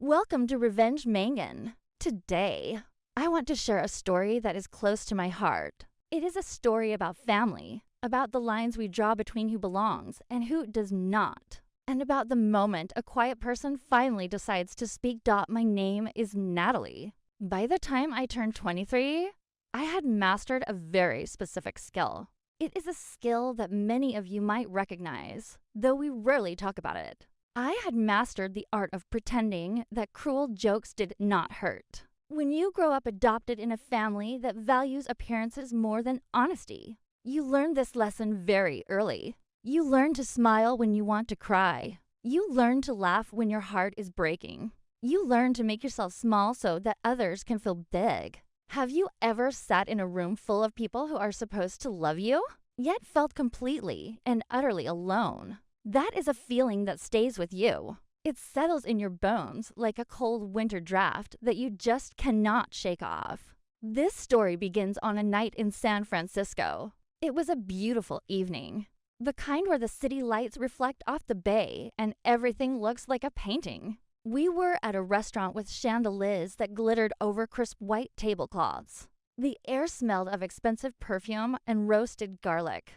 Welcome to Revenge Mangan. Today, I want to share a story that is close to my heart. It is a story about family, about the lines we draw between who belongs and who does not, and about the moment a quiet person finally decides to speak. My name is Natalie. By the time I turned 23, I had mastered a very specific skill. It is a skill that many of you might recognize, though we rarely talk about it. I had mastered the art of pretending that cruel jokes did not hurt. When you grow up adopted in a family that values appearances more than honesty, you learn this lesson very early. You learn to smile when you want to cry. You learn to laugh when your heart is breaking. You learn to make yourself small so that others can feel big. Have you ever sat in a room full of people who are supposed to love you, yet felt completely and utterly alone? That is a feeling that stays with you. It settles in your bones like a cold winter draft that you just cannot shake off. This story begins on a night in San Francisco. It was a beautiful evening, the kind where the city lights reflect off the bay and everything looks like a painting. We were at a restaurant with chandeliers that glittered over crisp white tablecloths. The air smelled of expensive perfume and roasted garlic.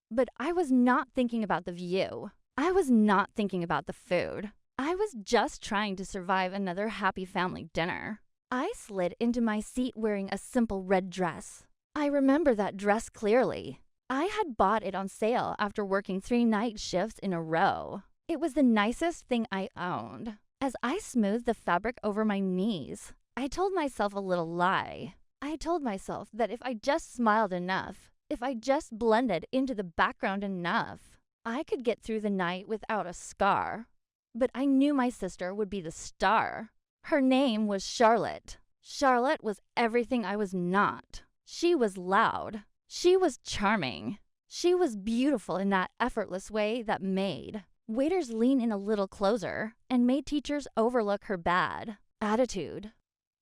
But I was not thinking about the view. I was not thinking about the food. I was just trying to survive another happy family dinner. I slid into my seat wearing a simple red dress. I remember that dress clearly. I had bought it on sale after working 3 night shifts in a row. It was the nicest thing I owned. As I smoothed the fabric over my knees, I told myself a little lie. I told myself that if I just smiled enough, if I just blended into the background enough, I could get through the night without a scar. But I knew my sister would be the star. Her name was Charlotte. Charlotte was everything I was not. She was loud. She was charming. She was beautiful in that effortless way that made waiters lean in a little closer and made teachers overlook her bad attitude.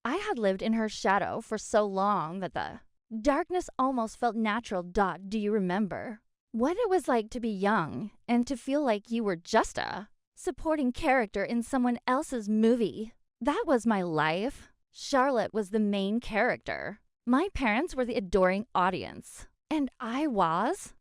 I had lived in her shadow for so long that the darkness almost felt natural. Do you remember what it was like to be young and to feel like you were just a supporting character in someone else's movie? That was my life. Charlotte was the main character. My parents were the adoring audience. And I was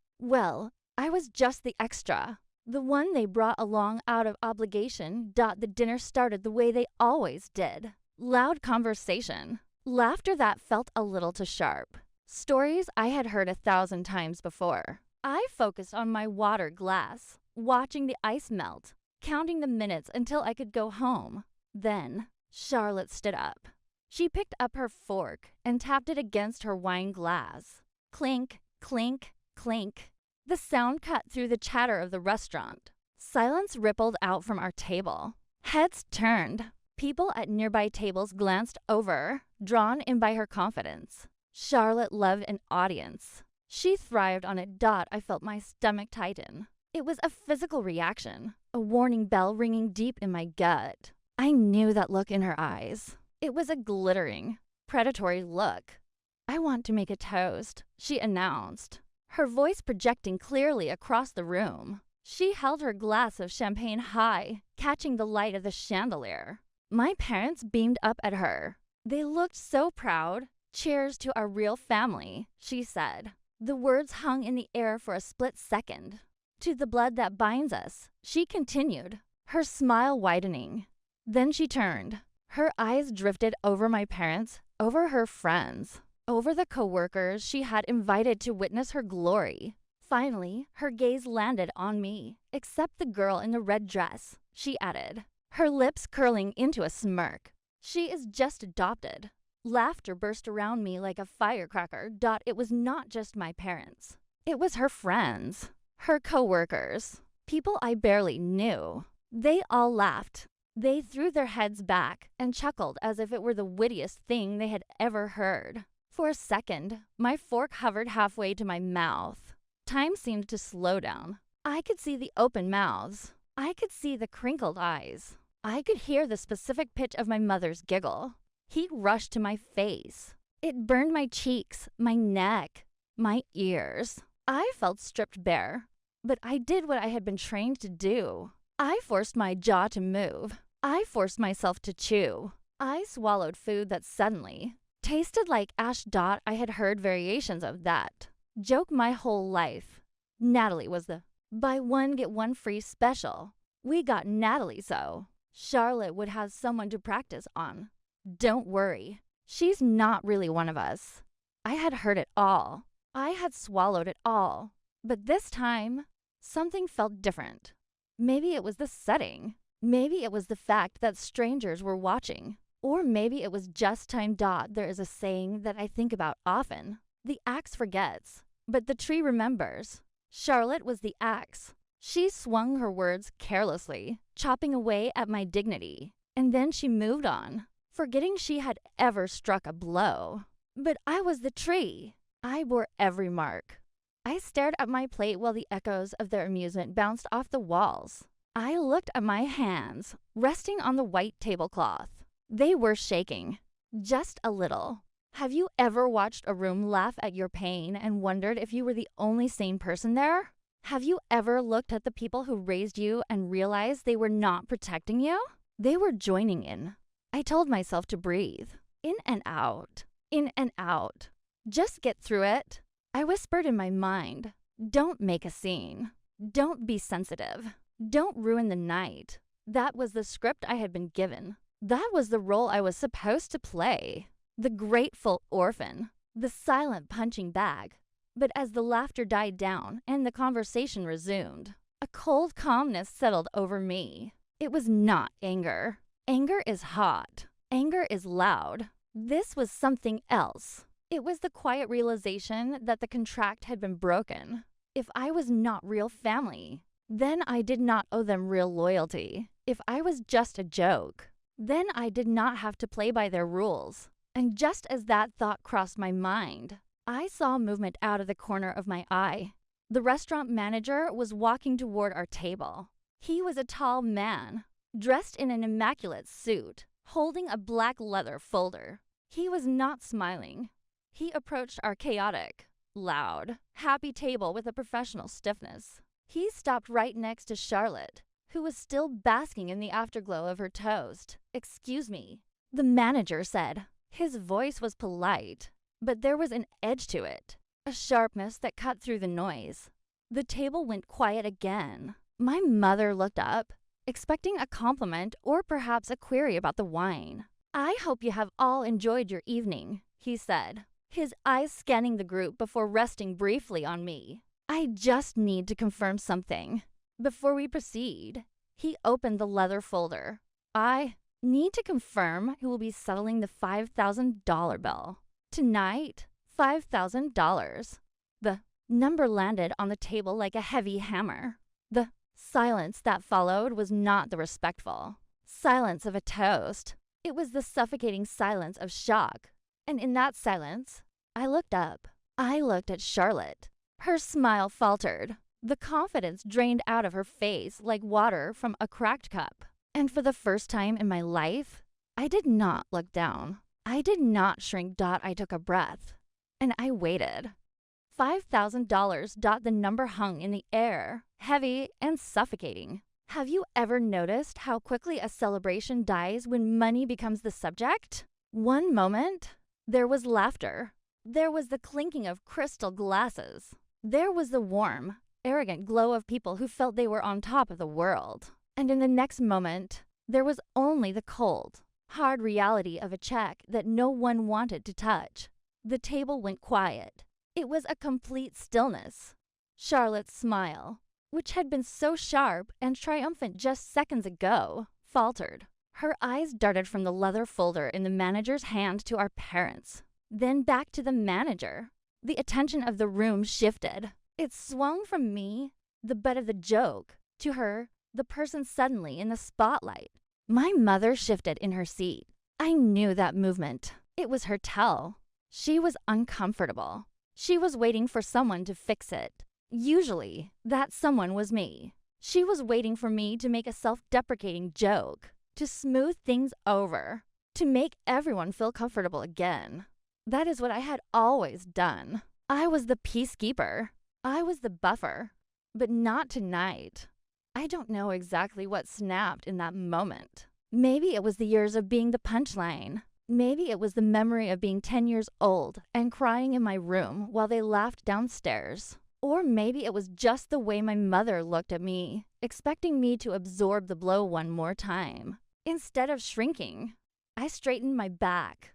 just the extra. The one they brought along out of obligation. The dinner started the way they always did. Loud conversation. Laughter that felt a little too sharp. Stories I had heard 1,000 times before. I focused on my water glass, watching the ice melt, counting the minutes until I could go home. Then, Charlotte stood up. She picked up her fork and tapped it against her wine glass. Clink, clink, clink. The sound cut through the chatter of the restaurant. Silence rippled out from our table. Heads turned. People at nearby tables glanced over, drawn in by her confidence. Charlotte loved an audience. She thrived on it. I felt my stomach tighten. It was a physical reaction, a warning bell ringing deep in my gut. I knew that look in her eyes. It was a glittering, predatory look. "I want to make a toast," she announced, her voice projecting clearly across the room. She held her glass of champagne high, catching the light of the chandelier. My parents beamed up at her. They looked so proud. "Cheers to our real family," she said. The words hung in the air for a split second. "To the blood that binds us," she continued, her smile widening. Then she turned. Her eyes drifted over my parents, over her friends, over the coworkers she had invited to witness her glory. Finally, her gaze landed on me, except the girl in the red dress, she added, her lips curling into a smirk. "She is just adopted." Laughter burst around me like a firecracker. It was not just my parents. It was her friends, her coworkers, people I barely knew. They all laughed. They threw their heads back and chuckled as if it were the wittiest thing they had ever heard. For a second, my fork hovered halfway to my mouth. Time seemed to slow down. I could see the open mouths. I could see the crinkled eyes. I could hear the specific pitch of my mother's giggle. Heat rushed to my face. It burned my cheeks, my neck, my ears. I felt stripped bare, but I did what I had been trained to do. I forced my jaw to move. I forced myself to chew. I swallowed food that suddenly tasted like Ash Dot. I had heard variations of that joke my whole life. Natalie was the buy one get one free special. We got Natalie so Charlotte would have someone to practice on. Don't worry, she's not really one of us. I had heard it all. I had swallowed it all. But this time, something felt different. Maybe it was the setting. Maybe it was the fact that strangers were watching. Or maybe it was just time. There is a saying that I think about often. The axe forgets, but the tree remembers. Charlotte was the axe. She swung her words carelessly, chopping away at my dignity. And then she moved on, forgetting she had ever struck a blow. But I was the tree. I bore every mark. I stared at my plate while the echoes of their amusement bounced off the walls. I looked at my hands, resting on the white tablecloth. They were shaking, just a little. Have you ever watched a room laugh at your pain and wondered if you were the only sane person there? Have you ever looked at the people who raised you and realized they were not protecting you? They were joining in. I told myself to breathe. In and out. In and out. Just get through it. I whispered in my mind, don't make a scene. Don't be sensitive. Don't ruin the night. That was the script I had been given. That was the role I was supposed to play. The grateful orphan. The silent punching bag. But as the laughter died down and the conversation resumed, a cold calmness settled over me. It was not anger. Anger is hot. Anger is loud. This was something else. It was the quiet realization that the contract had been broken. If I was not real family, then I did not owe them real loyalty. If I was just a joke, then I did not have to play by their rules. And just as that thought crossed my mind, I saw movement out of the corner of my eye. The restaurant manager was walking toward our table. He was a tall man, dressed in an immaculate suit, holding a black leather folder. He was not smiling. He approached our chaotic, loud, happy table with a professional stiffness. He stopped right next to Charlotte, who was still basking in the afterglow of her toast. "Excuse me," the manager said. His voice was polite, but there was an edge to it, a sharpness that cut through the noise. The table went quiet again. My mother looked up, expecting a compliment or perhaps a query about the wine. "I hope you have all enjoyed your evening," he said, his eyes scanning the group before resting briefly on me. "I just need to confirm something. Before we proceed," he opened the leather folder. "I need to confirm who will be settling the $5,000 bill. Tonight, $5,000. The number landed on the table like a heavy hammer. The silence that followed was not the respectful silence of a toast. It was the suffocating silence of shock. And in that silence, I looked up. I looked at Charlotte. Her smile faltered. The confidence drained out of her face like water from a cracked cup. And for the first time in my life, I did not look down. I did not shrink. I took a breath. And I waited. $5,000. The number hung in the air, heavy and suffocating. Have you ever noticed how quickly a celebration dies when money becomes the subject? One moment, there was laughter. There was the clinking of crystal glasses. There was the warm, arrogant glow of people who felt they were on top of the world. And in the next moment, there was only the cold, hard reality of a check that no one wanted to touch. The table went quiet. It was a complete stillness. Charlotte's smile, which had been so sharp and triumphant just seconds ago, faltered. Her eyes darted from the leather folder in the manager's hand to our parents, then back to the manager. The attention of the room shifted. It swung from me, the butt of the joke, to her, the person suddenly in the spotlight. My mother shifted in her seat. I knew that movement. It was her tell. She was uncomfortable. She was waiting for someone to fix it. Usually, that someone was me. She was waiting for me to make a self-deprecating joke, to smooth things over, to make everyone feel comfortable again. That is what I had always done. I was the peacekeeper. I was the buffer. But not tonight. I don't know exactly what snapped in that moment. Maybe it was the years of being the punchline. Maybe it was the memory of being 10 years old and crying in my room while they laughed downstairs. Or maybe it was just the way my mother looked at me, expecting me to absorb the blow one more time. Instead of shrinking, I straightened my back.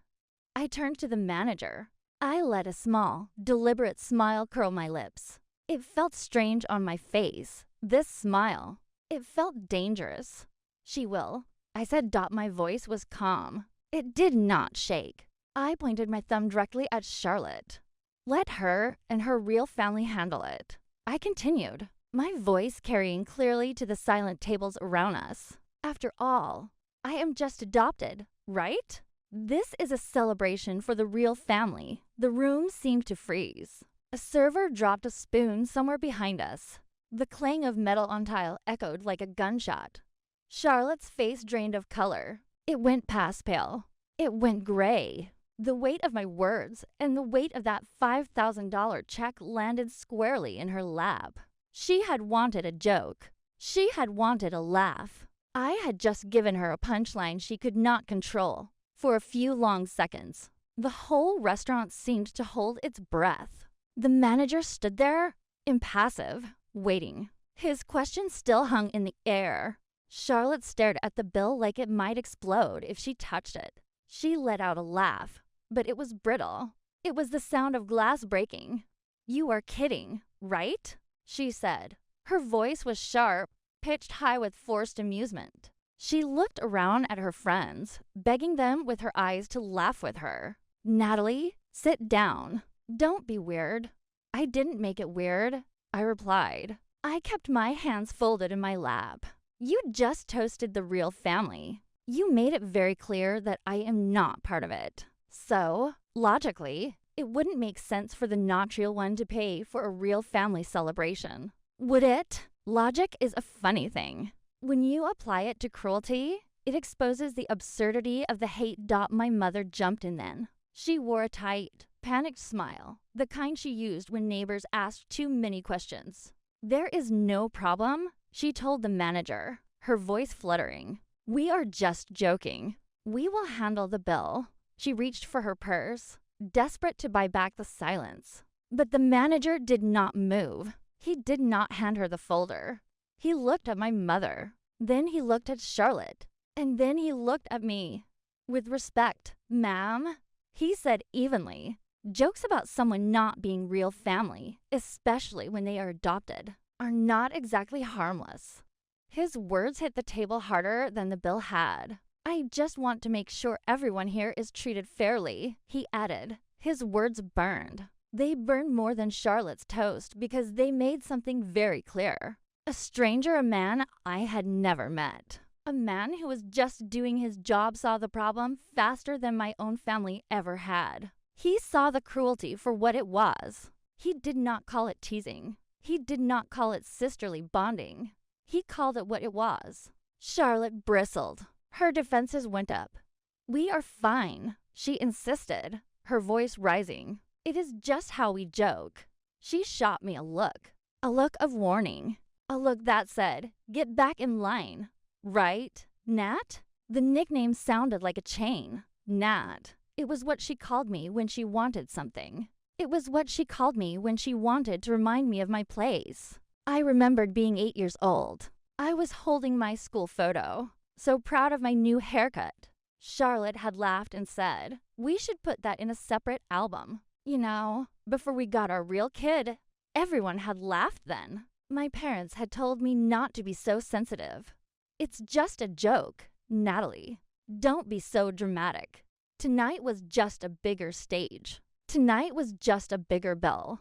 I turned to the manager. I let a small, deliberate smile curl my lips. It felt strange on my face. This smile. It felt dangerous. She will. I said. My voice was calm. It did not shake. I pointed my thumb directly at Charlotte. Let her and her real family handle it. I continued, my voice carrying clearly to the silent tables around us. After all, I am just adopted, right? This is a celebration for the real family. The room seemed to freeze. A server dropped a spoon somewhere behind us. The clang of metal on tile echoed like a gunshot. Charlotte's face drained of color. It went past pale. It went gray. The weight of my words and the weight of that $5,000 check landed squarely in her lap. She had wanted a joke. She had wanted a laugh. I had just given her a punchline she could not control. For a few long seconds, the whole restaurant seemed to hold its breath. The manager stood there, impassive, waiting. His question still hung in the air. Charlotte stared at the bill like it might explode if she touched it. She let out a laugh, but it was brittle. It was the sound of glass breaking. "You are kidding, right?" she said. Her voice was sharp, pitched high with forced amusement. She looked around at her friends, begging them with her eyes to laugh with her. "Natalie, sit down. Don't be weird." "I didn't make it weird," I replied. I kept my hands folded in my lap. "You just toasted the real family. You made it very clear that I am not part of it. So, logically, it wouldn't make sense for the not real one to pay for a real family celebration. Would it? Logic is a funny thing. When you apply it to cruelty, it exposes the absurdity of the hate. My mother jumped in then. She wore a tight, panicked smile, the kind she used when neighbors asked too many questions. "There is no problem," she told the manager, her voice fluttering. "We are just joking. We will handle the bill." She reached for her purse, desperate to buy back the silence. But the manager did not move. He did not hand her the folder. He looked at my mother. Then he looked at Charlotte. And then he looked at me. "With respect, ma'am," he said evenly. "Jokes about someone not being real family, especially when they are adopted, are not exactly harmless." His words hit the table harder than the bill had. "I just want to make sure everyone here is treated fairly," he added. His words burned. They burned more than Charlotte's toast because they made something very clear. A stranger, a man I had never met. A man who was just doing his job saw the problem faster than my own family ever had. He saw the cruelty for what it was. He did not call it teasing. He did not call it sisterly bonding. He called it what it was. Charlotte bristled. Her defenses went up. "We are fine," she insisted, her voice rising. "It is just how we joke." She shot me a look of warning, a look that said, "Get back in line." Right? Nat? The nickname sounded like a chain. Nat. It was what she called me when she wanted something. It was what she called me when she wanted to remind me of my place. I remembered being 8 years old. I was holding my school photo, so proud of my new haircut. Charlotte had laughed and said, "We should put that in a separate album." You know, before we got our real kid, everyone had laughed then. My parents had told me not to be so sensitive. "It's just a joke, Natalie. Don't be so dramatic." Tonight was just a bigger stage. Tonight was just a bigger bill.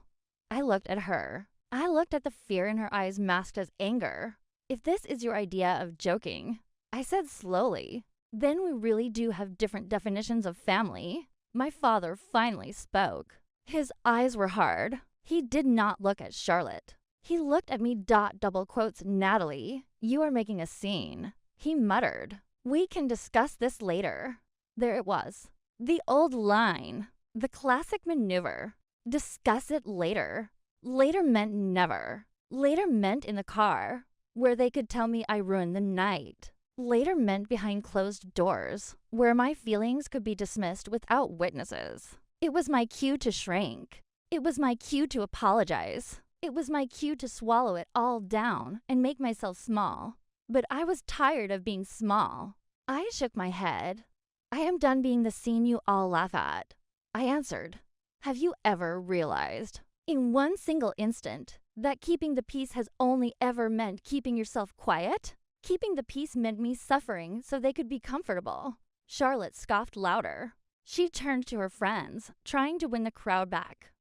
I looked at her. I looked at the fear in her eyes masked as anger. "If this is your idea of joking," I said slowly, "then we really do have different definitions of family." My father finally spoke. His eyes were hard. He did not look at Charlotte. He looked at me. Double quotes, "Natalie, you are making a scene." He muttered, "We can discuss this later." There it was. The old line. The classic maneuver. Discuss it later. Later meant never. Later meant in the car, where they could tell me I ruined the night. later meant behind closed doors, where my feelings could be dismissed without witnesses. It was my cue to shrink. It was my cue to apologize. It was my cue to swallow it all down and make myself small. But I was tired of being small. I shook my head. I am done being the scene you all laugh at. I answered, have you ever realized, in one single instant, that keeping the peace has only ever meant keeping yourself quiet? Keeping the peace meant me suffering so they could be comfortable. Charlotte scoffed louder. She turned to her friends, trying to win the crowd back.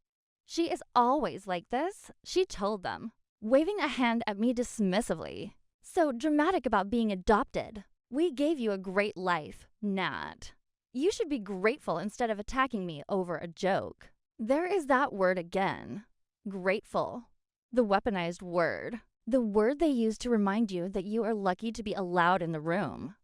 She is always like this, she told them, waving a hand at me dismissively. So dramatic about being adopted. We gave you a great life, Nat. You should be grateful instead of attacking me over a joke. There is that word again. Grateful. The weaponized word. The word they use to remind you that you are lucky to be allowed in the room.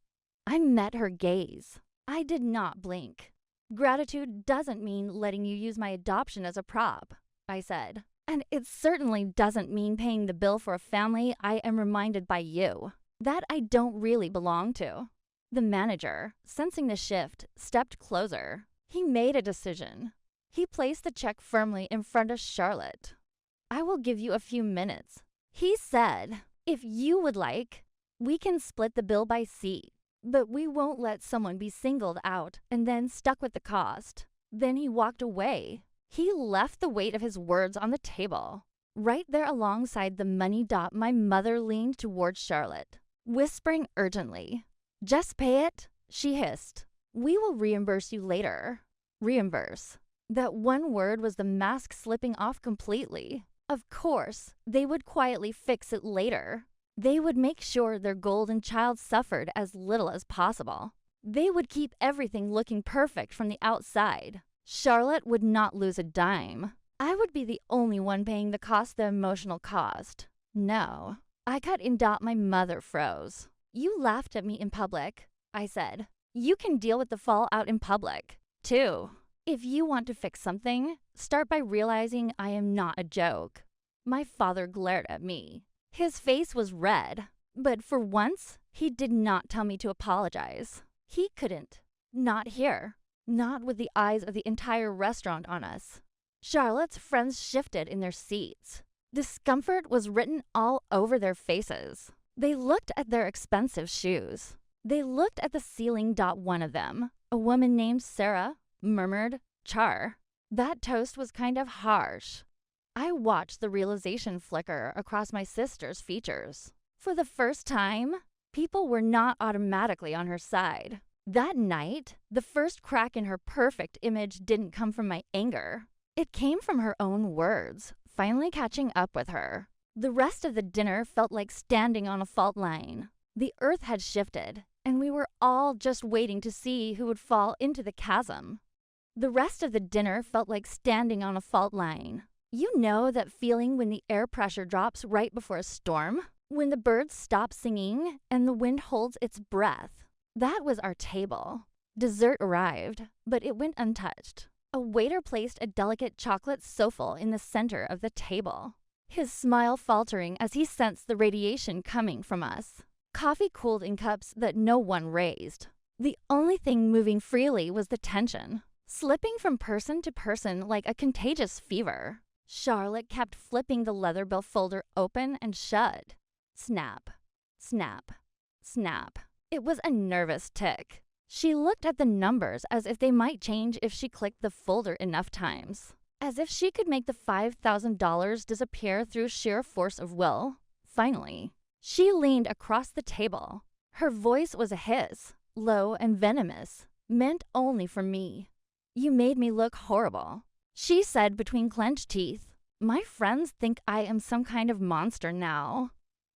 I met her gaze. I did not blink. Gratitude doesn't mean letting you use my adoption as a prop, I said. And it certainly doesn't mean paying the bill for a family I am reminded by you that I don't really belong to. The manager, sensing the shift, stepped closer. He made a decision. He placed the check firmly in front of Charlotte. I will give you a few minutes. He said, if you would like, we can split the bill by seat, but we won't let someone be singled out and then stuck with the cost. Then he walked away. He left the weight of his words on the table. Right there alongside the money dot, my mother leaned toward Charlotte, whispering urgently. Just pay it, she hissed. We will reimburse you later. Reimburse. That one word was the mask slipping off completely. Of course, they would quietly fix it later. They would make sure their golden child suffered as little as possible. They would keep everything looking perfect from the outside. Charlotte would not lose a dime. I would be the only one paying the emotional cost. No. I cut in dot, my mother froze. You laughed at me in public, I said. You can deal with the fallout in public, too. If you want to fix something, start by realizing I am not a joke. My father glared at me. His face was red, but for once, he did not tell me to apologize. He couldn't. Not here. Not with the eyes of the entire restaurant on us. Charlotte's friends shifted in their seats. Discomfort was written all over their faces. They looked at their expensive shoes. They looked at the ceiling. One of them, a woman named Sarah, murmured, Char. That toast was kind of harsh. I watched the realization flicker across my sister's features. For the first time, people were not automatically on her side. That night, the first crack in her perfect image didn't come from my anger. It came from her own words, finally catching up with her. The rest of the dinner felt like standing on a fault line. The earth had shifted, and we were all just waiting to see who would fall into the chasm. The rest of the dinner felt like standing on a fault line. You know that feeling when the air pressure drops right before a storm? When the birds stop singing and the wind holds its breath? That was our table. Dessert arrived, but it went untouched. A waiter placed a delicate chocolate souffle in the center of the table, his smile faltering as he sensed the radiation coming from us. Coffee cooled in cups that no one raised. The only thing moving freely was the tension, slipping from person to person like a contagious fever. Charlotte kept flipping the leather bill folder open and shut. Snap, snap, snap. It was a nervous tick. She looked at the numbers as if they might change if she clicked the folder enough times. As if she could make the $5,000 disappear through sheer force of will. Finally, she leaned across the table. Her voice was a hiss, low and venomous, meant only for me. You made me look horrible, she said between clenched teeth. My friends think I am some kind of monster now.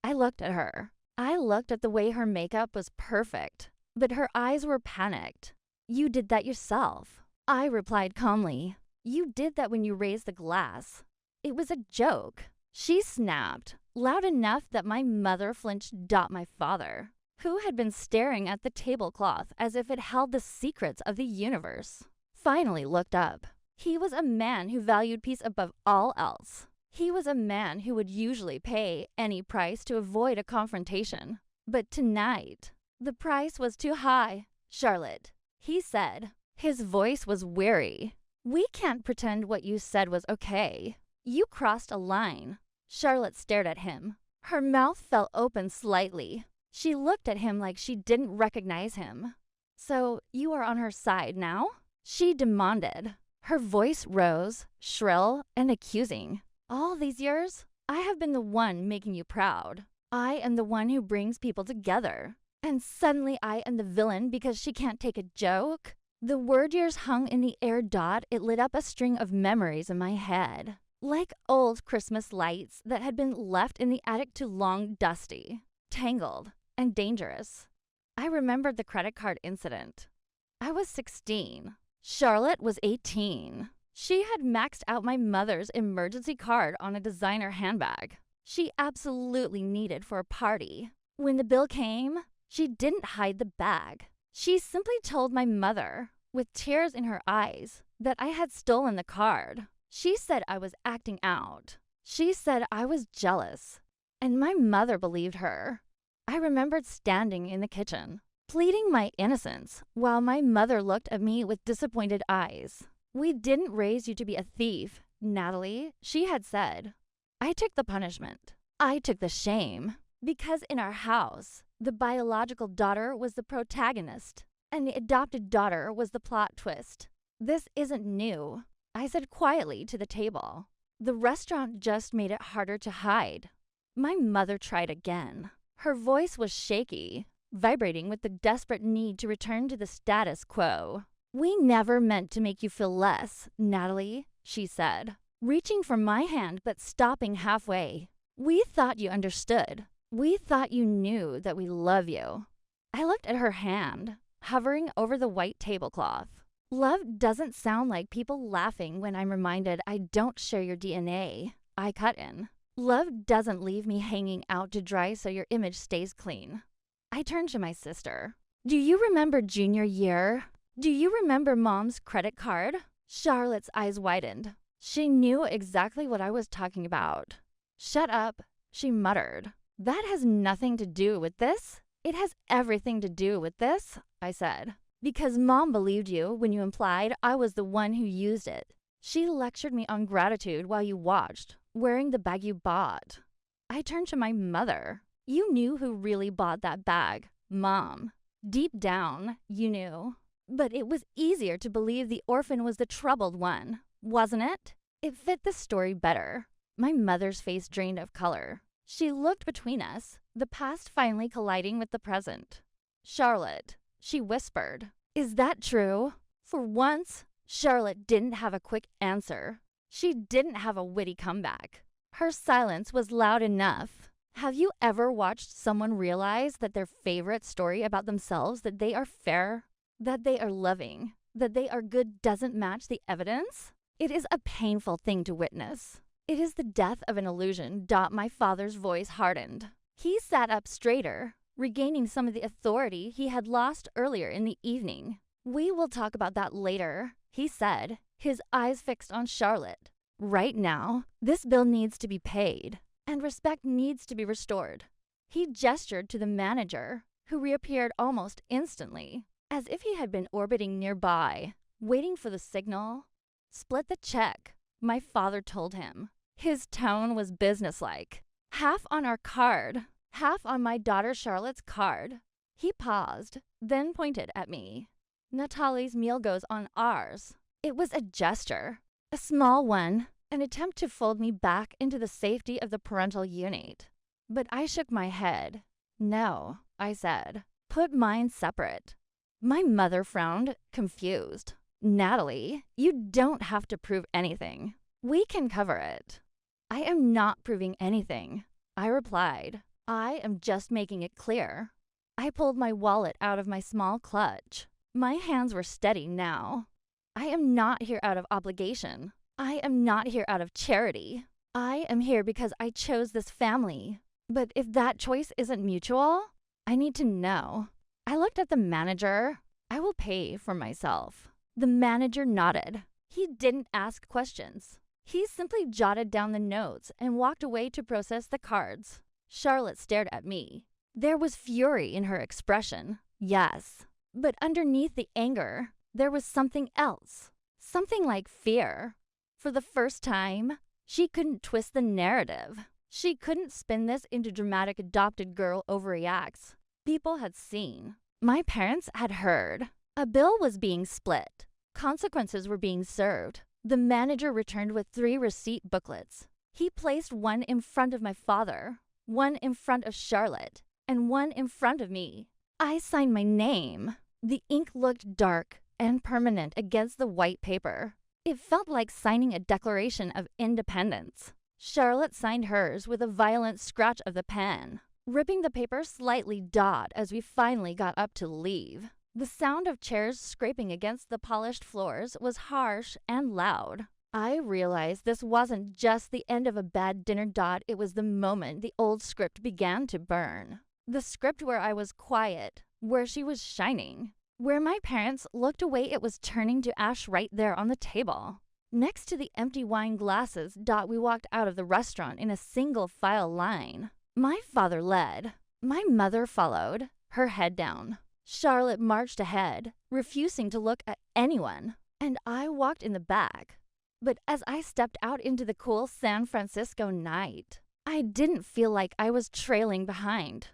I looked at her. I looked at the way her makeup was perfect, but her eyes were panicked. You did that yourself, I replied calmly. You did that when you raised the glass. It was a joke. She snapped, loud enough that my mother flinched. My father, who had been staring at the tablecloth as if it held the secrets of the universe, finally looked up. He was a man who valued peace above all else. He was a man who would usually pay any price to avoid a confrontation. But tonight, The price was too high, Charlotte, he said. His voice was weary. We can't pretend what you said was okay. You crossed a line. Charlotte stared at him. Her mouth fell open slightly. She looked at him like she didn't recognize him. So you are on her side now? She demanded. Her voice rose, shrill and accusing. All these years, I have been the one making you proud. I am the one who brings people together. And suddenly I am the villain because she can't take a joke? The word years hung in the air. It lit up a string of memories in my head. Like old Christmas lights that had been left in the attic too long, dusty, tangled, and dangerous. I remembered the credit card incident. I was 16. Charlotte was 18. She had maxed out my mother's emergency card on a designer handbag she absolutely needed for a party. When the bill came, she didn't hide the bag. She simply told my mother, with tears in her eyes, that I had stolen the card. She said I was acting out. She said I was jealous. And my mother believed her. I remembered standing in the kitchen, pleading my innocence, while my mother looked at me with disappointed eyes. We didn't raise you to be a thief, Natalie, she had said. I took the punishment. I took the shame. Because in our house, the biological daughter was the protagonist, and the adopted daughter was the plot twist. This isn't new, I said quietly to the table. The restaurant just made it harder to hide. My mother tried again. Her voice was shaky, vibrating with the desperate need to return to the status quo. We never meant to make you feel less, Natalie, she said, reaching for my hand but stopping halfway. We thought you understood. We thought you knew that we love you. I looked at her hand, hovering over the white tablecloth. Love doesn't sound like people laughing when I'm reminded I don't share your DNA. I cut in. Love doesn't leave me hanging out to dry so your image stays clean. I turned to my sister. Do you remember junior year? Do you remember Mom's credit card? Charlotte's eyes widened. She knew exactly what I was talking about. Shut up, she muttered. That has nothing to do with this. It has everything to do with this, I said. Because Mom believed you when you implied I was the one who used it. She lectured me on gratitude while you watched, wearing the bag you bought. I turned to my mother. You knew who really bought that bag, Mom. Deep down, you knew. But it was easier to believe the orphan was the troubled one, wasn't it? It fit the story better. My mother's face drained of color. She looked between us, the past finally colliding with the present. Charlotte, she whispered, is that true? For once, Charlotte didn't have a quick answer. She didn't have a witty comeback. Her silence was loud enough. Have you ever watched someone realize that their favorite story about themselves, that they are fair, that they are loving, that they are good doesn't match the evidence? It is a painful thing to witness. It is the death of an illusion. My father's voice hardened. He sat up straighter, regaining some of the authority he had lost earlier in the evening. We will talk about that later, he said, his eyes fixed on Charlotte. Right now, this bill needs to be paid, and respect needs to be restored. He gestured to the manager, who reappeared almost instantly, as if he had been orbiting nearby, waiting for the signal. Split the check, my father told him. His tone was businesslike. Half on our card, half on my daughter Charlotte's card. He paused, then pointed at me. Natalie's meal goes on ours. It was a gesture, a small one, an attempt to fold me back into the safety of the parental unit. But I shook my head. No, I said. Put mine separate. My mother frowned, confused. Natalie, you don't have to prove anything. We can cover it. I am not proving anything, I replied. I am just making it clear. I pulled my wallet out of my small clutch. My hands were steady now. I am not here out of obligation. I am not here out of charity. I am here because I chose this family. But if that choice isn't mutual, I need to know. I looked at the manager. I will pay for myself. The manager nodded. He didn't ask questions. He simply jotted down the notes and walked away to process the cards. Charlotte stared at me. There was fury in her expression, yes, but underneath the anger, there was something else, something like fear. For the first time, she couldn't twist the narrative. She couldn't spin this into dramatic adopted girl overreacts. People had seen. My parents had heard. A bill was being split. Consequences were being served. The manager returned with 3 receipt booklets. He placed one in front of my father, one in front of Charlotte, and one in front of me. I signed my name. The ink looked dark and permanent against the white paper. It felt like signing a Declaration of Independence. Charlotte signed hers with a violent scratch of the pen, ripping the paper slightly dot as we finally got up to leave. The sound of chairs scraping against the polished floors was harsh and loud. I realized this wasn't just the end of a bad dinner dot, it was the moment the old script began to burn. The script where I was quiet, where she was shining. Where my parents looked away, it was turning to ash right there on the table. Next to the empty wine glasses, we walked out of the restaurant in a single file line. My father led. My mother followed, her head down. Charlotte marched ahead, refusing to look at anyone, and I walked in the back. But as I stepped out into the cool San Francisco night, I didn't feel like I was trailing behind.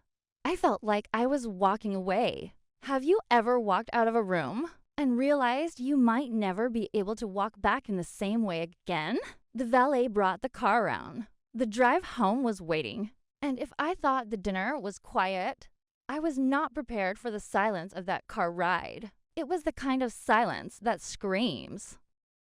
I felt like I was walking away. Have you ever walked out of a room and realized you might never be able to walk back in the same way again? The valet brought the car around. The drive home was waiting, and if I thought the dinner was quiet, I was not prepared for the silence of that car ride. It was the kind of silence that screams.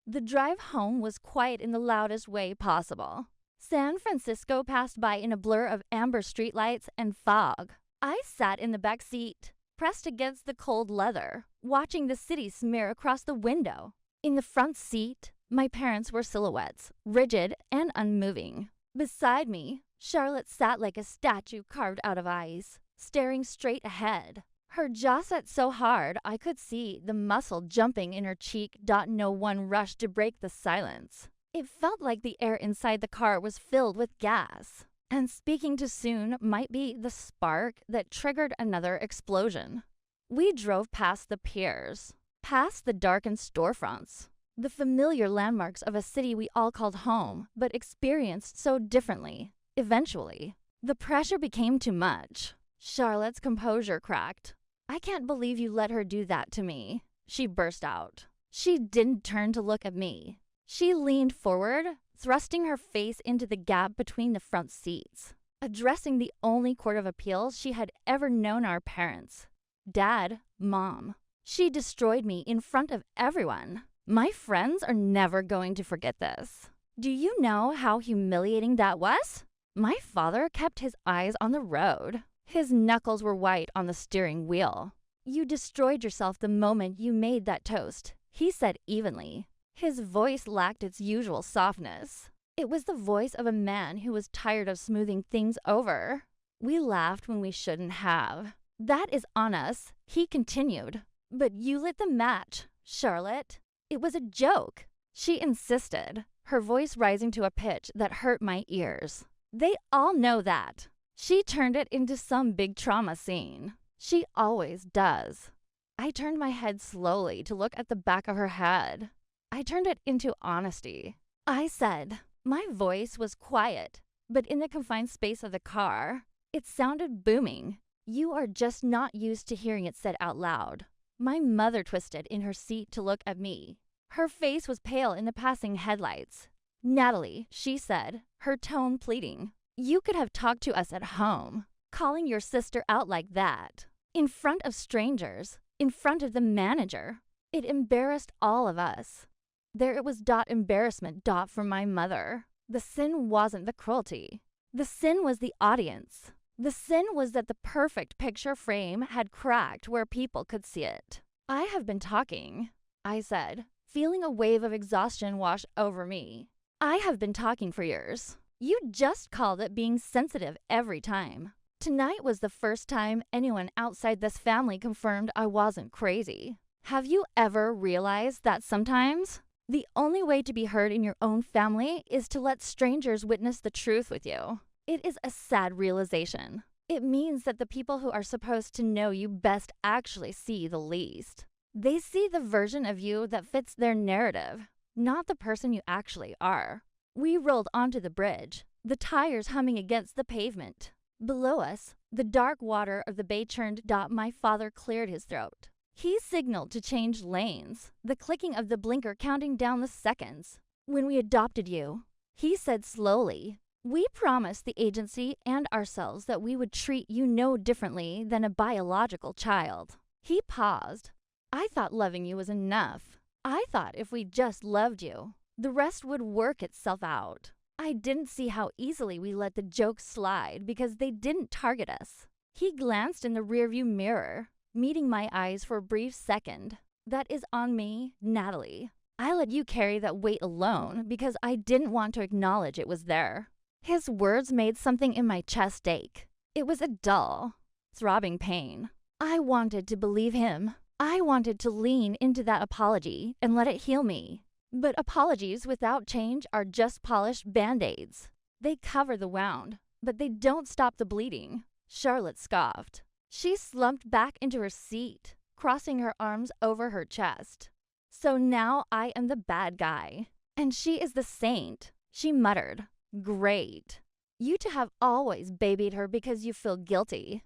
The drive home was quiet in the loudest way possible. San Francisco passed by in a blur of amber streetlights and fog. I sat in the back seat, pressed against the cold leather, watching the city smear across the window. In the front seat, my parents were silhouettes, rigid and unmoving. Beside me, Charlotte sat like a statue carved out of ice, staring straight ahead. Her jaw set so hard I could see the muscle jumping in her cheek. No one rushed to break the silence. It felt like the air inside the car was filled with gas, and speaking too soon might be the spark that triggered another explosion. We drove past the piers, past the darkened storefronts, the familiar landmarks of a city we all called home, but experienced so differently. Eventually, the pressure became too much. Charlotte's composure cracked. "I can't believe you let her do that to me," she burst out. She didn't turn to look at me. She leaned forward, thrusting her face into the gap between the front seats, addressing the only court of appeal she had ever known our parents. Dad, Mom. She destroyed me in front of everyone. My friends are never going to forget this. Do you know how humiliating that was? My father kept his eyes on the road. His knuckles were white on the steering wheel. "You destroyed yourself the moment you made that toast," he said evenly. His voice lacked its usual softness. It was the voice of a man who was tired of smoothing things over. We laughed when we shouldn't have. "That is on us," he continued. "But you lit the match, Charlotte. It was a joke," she insisted, her voice rising to a pitch that hurt my ears. "They all know that." She turned it into some big trauma scene. She always does. I turned my head slowly to look at the back of her head. I turned it into honesty. I said, my voice was quiet, but in the confined space of the car, it sounded booming. "You are just not used to hearing it said out loud." My mother twisted in her seat to look at me. Her face was pale in the passing headlights. "Natalie," she said, her tone pleading, "you could have talked to us at home. Calling your sister out like that, in front of strangers, in front of the manager. It embarrassed all of us." There it was embarrassment for my mother. The sin wasn't the cruelty. The sin was the audience. The sin was that the perfect picture frame had cracked where people could see it. "I have been talking," I said, feeling a wave of exhaustion wash over me. "I have been talking for years. You just called it being sensitive every time. Tonight was the first time anyone outside this family confirmed I wasn't crazy. Have you ever realized that sometimes the only way to be heard in your own family is to let strangers witness the truth with you? It is a sad realization. It means that the people who are supposed to know you best actually see the least. They see the version of you that fits their narrative, not the person you actually are. We rolled onto the bridge, the tires humming against the pavement. Below us, the dark water of the bay churned. My father cleared his throat. He signaled to change lanes, the clicking of the blinker counting down the seconds. When we adopted you, he said slowly, we promised the agency and ourselves that we would treat you no differently than a biological child. He paused. I thought loving you was enough. I thought if we just loved you, the rest would work itself out. I didn't see how easily we let the jokes slide because they didn't target us. He glanced in the rearview mirror, meeting my eyes for a brief second. That is on me, Natalie. I let you carry that weight alone because I didn't want to acknowledge it was there. His words made something in my chest ache. It was a dull, throbbing pain. I wanted to believe him. I wanted to lean into that apology and let it heal me. But apologies without change are just polished band-aids. They cover the wound, but they don't stop the bleeding. Charlotte scoffed. She slumped back into her seat, crossing her arms over her chest. So now I am the bad guy, and she is the saint, she muttered. Great. You two have always babied her because you feel guilty.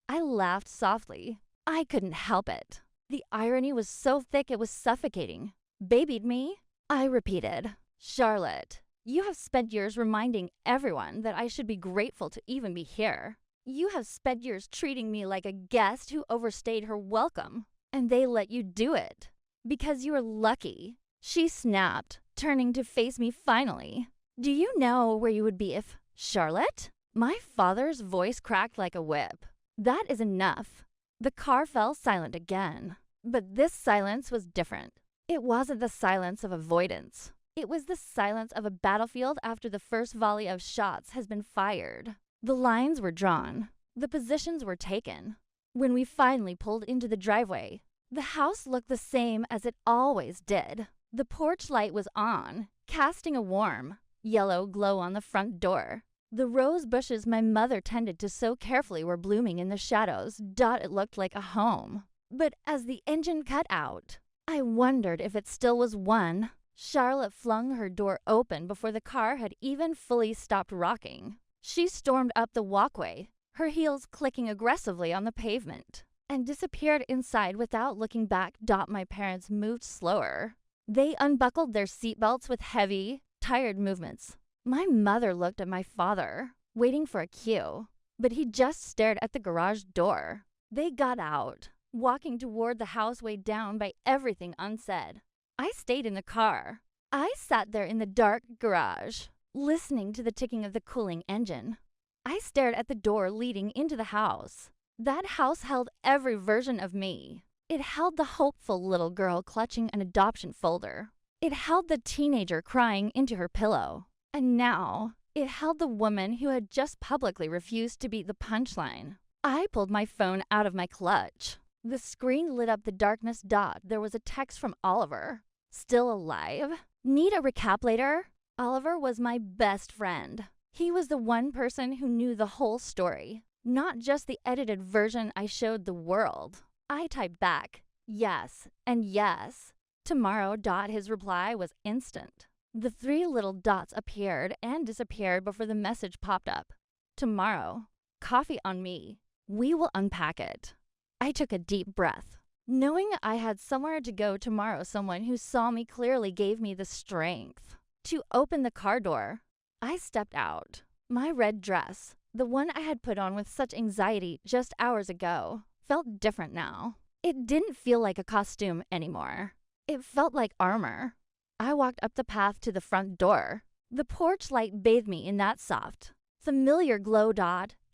I laughed softly. I couldn't help it. The irony was so thick it was suffocating. Babied me? I repeated. Charlotte, you have spent years reminding everyone that I should be grateful to even be here. You have spent years treating me like a guest who overstayed her welcome, and they let you do it. Because you are lucky. She snapped, turning to face me finally. Do you know where you would be if... Charlotte? My father's voice cracked like a whip. That is enough. The car fell silent again. But this silence was different. It wasn't the silence of avoidance. It was the silence of a battlefield after the first volley of shots has been fired. The lines were drawn. The positions were taken. When we finally pulled into the driveway, the house looked the same as it always did. The porch light was on, casting a warm, yellow glow on the front door. The rose bushes my mother tended to so carefully were blooming in the shadows. It looked like a home. But as the engine cut out, I wondered if it still was one. Charlotte flung her door open before the car had even fully stopped rocking. She stormed up the walkway, her heels clicking aggressively on the pavement, and disappeared inside without looking back. My parents moved slower. They unbuckled their seatbelts with heavy, tired movements. My mother looked at my father, waiting for a cue, but he just stared at the garage door. They got out, walking toward the house weighed down by everything unsaid. I stayed in the car. I sat there in the dark garage, listening to the ticking of the cooling engine. I stared at the door leading into the house. That house held every version of me. It held the hopeful little girl clutching an adoption folder. It held the teenager crying into her pillow. And now, it held the woman who had just publicly refused to beat the punchline. I pulled my phone out of my clutch. The screen lit up the darkness. There was a text from Oliver. Still alive? Need a recap later? Oliver was my best friend. He was the one person who knew the whole story, not just the edited version I showed the world. I typed back, yes, and yes. Tomorrow. His reply was instant. The 3 little dots appeared and disappeared before the message popped up. Tomorrow. Coffee on me. We will unpack it. I took a deep breath. Knowing I had somewhere to go tomorrow, someone who saw me clearly gave me the strength to open the car door. I stepped out. My red dress, the one I had put on with such anxiety just hours ago, felt different now. It didn't feel like a costume anymore. It felt like armor. I walked up the path to the front door. The porch light bathed me in that soft, familiar glow.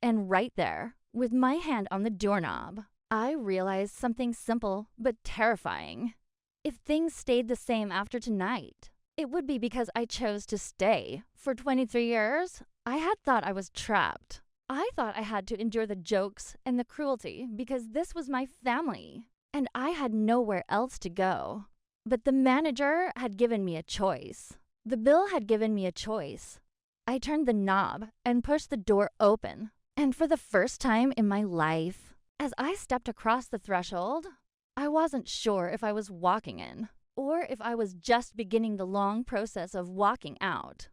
And right there, with my hand on the doorknob, I realized something simple but terrifying. If things stayed the same after tonight, it would be because I chose to stay. For 23 years, I had thought I was trapped. I thought I had to endure the jokes and the cruelty because this was my family, and I had nowhere else to go. But the manager had given me a choice. The bill had given me a choice. I turned the knob and pushed the door open, And for the first time in my life, as I stepped across the threshold, I wasn't sure if I was walking in or if I was just beginning the long process of walking out.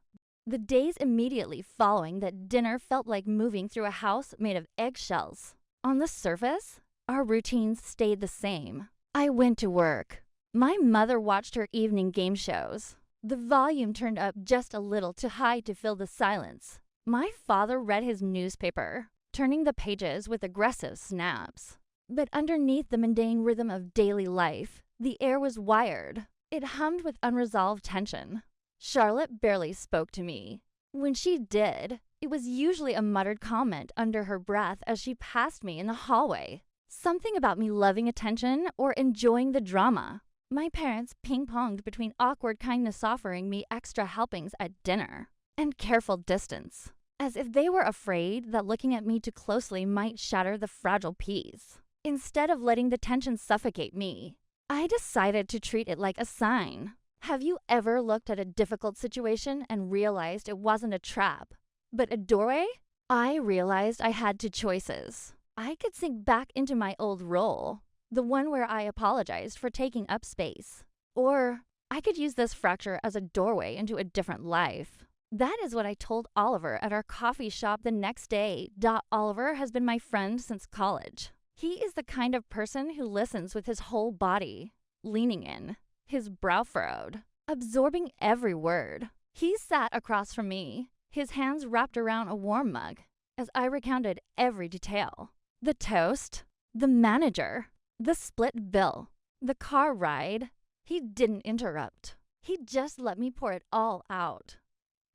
The days immediately following that dinner felt like moving through a house made of eggshells. On the surface, our routines stayed the same. I went to work. My mother watched her evening game shows. The volume turned up just a little too high to fill the silence. My father read his newspaper, turning the pages with aggressive snaps. But underneath the mundane rhythm of daily life, the air was wired. It hummed with unresolved tension. Charlotte barely spoke to me. When she did, it was usually a muttered comment under her breath as she passed me in the hallway. Something about me loving attention or enjoying the drama. My parents ping-ponged between awkward kindness offering me extra helpings at dinner and careful distance, as if they were afraid that looking at me too closely might shatter the fragile peace. Instead of letting the tension suffocate me, I decided to treat it like a sign. Have you ever looked at a difficult situation and realized it wasn't a trap, but a doorway? I realized I had two choices. I could sink back into my old role, the one where I apologized for taking up space. Or I could use this fracture as a doorway into a different life. That is what I told Oliver at our coffee shop the next day. Oliver has been my friend since college. He is the kind of person who listens with his whole body, leaning in, his brow furrowed, absorbing every word. He sat across from me, his hands wrapped around a warm mug, as I recounted every detail. The toast, the manager, the split bill, the car ride. He didn't interrupt. He just let me pour it all out.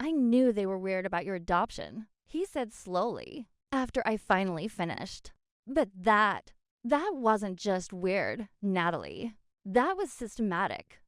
I knew they were weird about your adoption, he said slowly, after I finally finished. But that wasn't just weird, Natalie. That was systematic.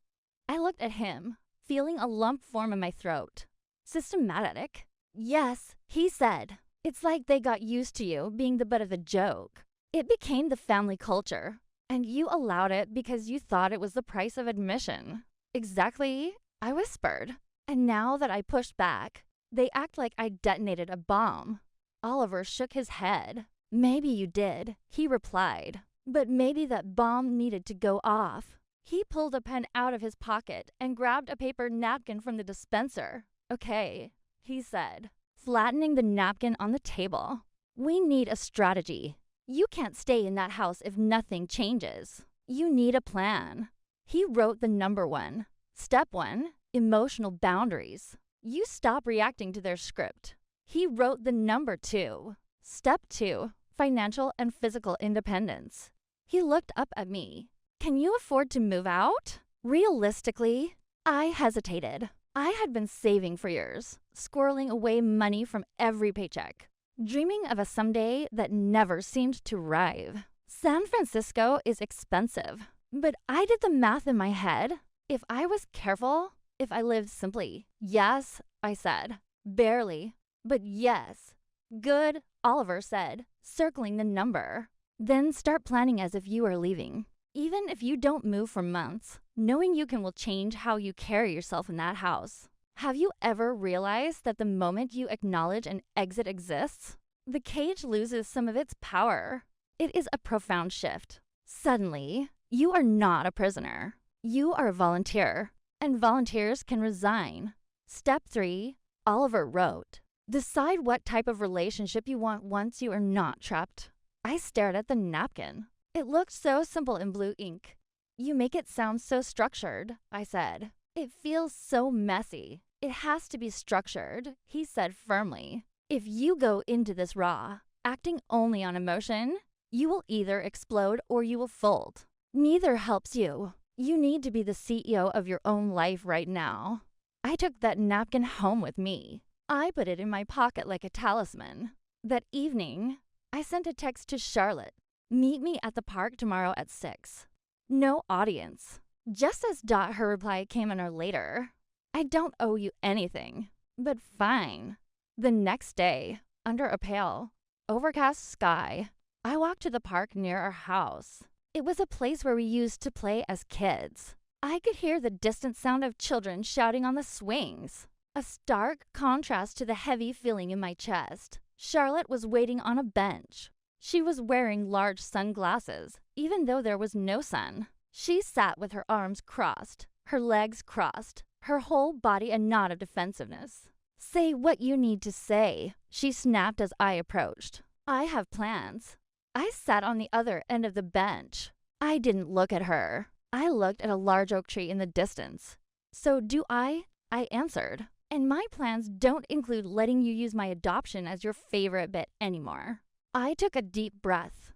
I looked at him, feeling a lump form in my throat. Systematic? Yes, he said. It's like they got used to you being the butt of the joke. It became the family culture, and you allowed it because you thought it was the price of admission. Exactly, I whispered. And now that I pushed back, they act like I detonated a bomb. Oliver shook his head. Maybe you did, he replied. But maybe that bomb needed to go off. He pulled a pen out of his pocket and grabbed a paper napkin from the dispenser. Okay, he said, flattening the napkin on the table. We need a strategy. You can't stay in that house if nothing changes. You need a plan. He wrote the number 1. Step 1, emotional boundaries. You stop reacting to their script. He wrote the number 2. Step 2, financial and physical independence. He looked up at me. Can you afford to move out? Realistically, I hesitated. I had been saving for years, squirreling away money from every paycheck, dreaming of a someday that never seemed to arrive. San Francisco is expensive, but I did the math in my head. If I was careful, if I lived simply. Yes, I said. Barely, but yes. Good, Oliver said, circling the number. Then start planning as if you are leaving. Even if you don't move for months, knowing you can will change how you carry yourself in that house. Have you ever realized that the moment you acknowledge an exit exists, the cage loses some of its power? It is a profound shift. Suddenly, you are not a prisoner. You are a volunteer, and volunteers can resign. Step 3, Oliver wrote. Decide what type of relationship you want once you are not trapped. I stared at the napkin. It looked so simple in blue ink. You make it sound so structured, I said. It feels so messy. It has to be structured, he said firmly. If you go into this raw, acting only on emotion, you will either explode or you will fold. Neither helps you. You need to be the CEO of your own life right now. I took that napkin home with me. I put it in my pocket like a talisman. That evening, I sent a text to Charlotte. Meet me at the park tomorrow at 6. No audience. Just as her reply came an hour later. I don't owe you anything, but fine. The next day, under a pale, overcast sky, I walked to the park near our house. It was a place where we used to play as kids. I could hear the distant sound of children shouting on the swings. A stark contrast to the heavy feeling in my chest. Charlotte was waiting on a bench. She was wearing large sunglasses, even though there was no sun. She sat with her arms crossed, her legs crossed, her whole body a knot of defensiveness. "Say what you need to say," she snapped as I approached. "I have plans." I sat on the other end of the bench. I didn't look at her. I looked at a large oak tree in the distance. "So do I?" I answered. "And my plans don't include letting you use my adoption as your favorite bit anymore." I took a deep breath.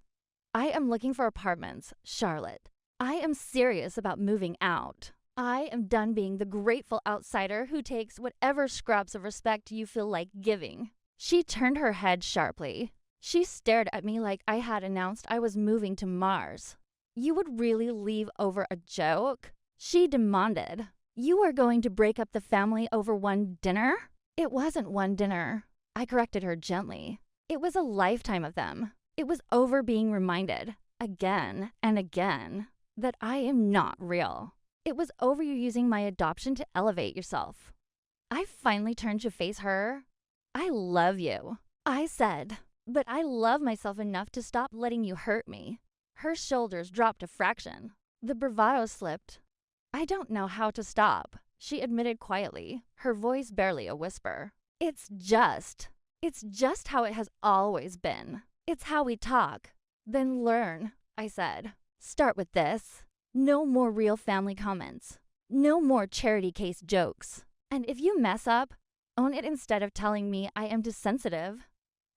"I am looking for apartments, Charlotte. I am serious about moving out. I am done being the grateful outsider who takes whatever scraps of respect you feel like giving." She turned her head sharply. She stared at me like I had announced I was moving to Mars. "You would really leave over a joke?" She demanded. "You are going to break up the family over one dinner?" "It wasn't one dinner," I corrected her gently. "It was a lifetime of them. It was over being reminded, again and again, that I am not real. It was over you using my adoption to elevate yourself." I finally turned to face her. "I love you," I said, "but I love myself enough to stop letting you hurt me." Her shoulders dropped a fraction. The bravado slipped. "I don't know how to stop," she admitted quietly, her voice barely a whisper. It's just how it has always been. It's how we talk." "Then learn," I said. "Start with this. No more real family comments. No more charity case jokes. And if you mess up, own it instead of telling me I am desensitive."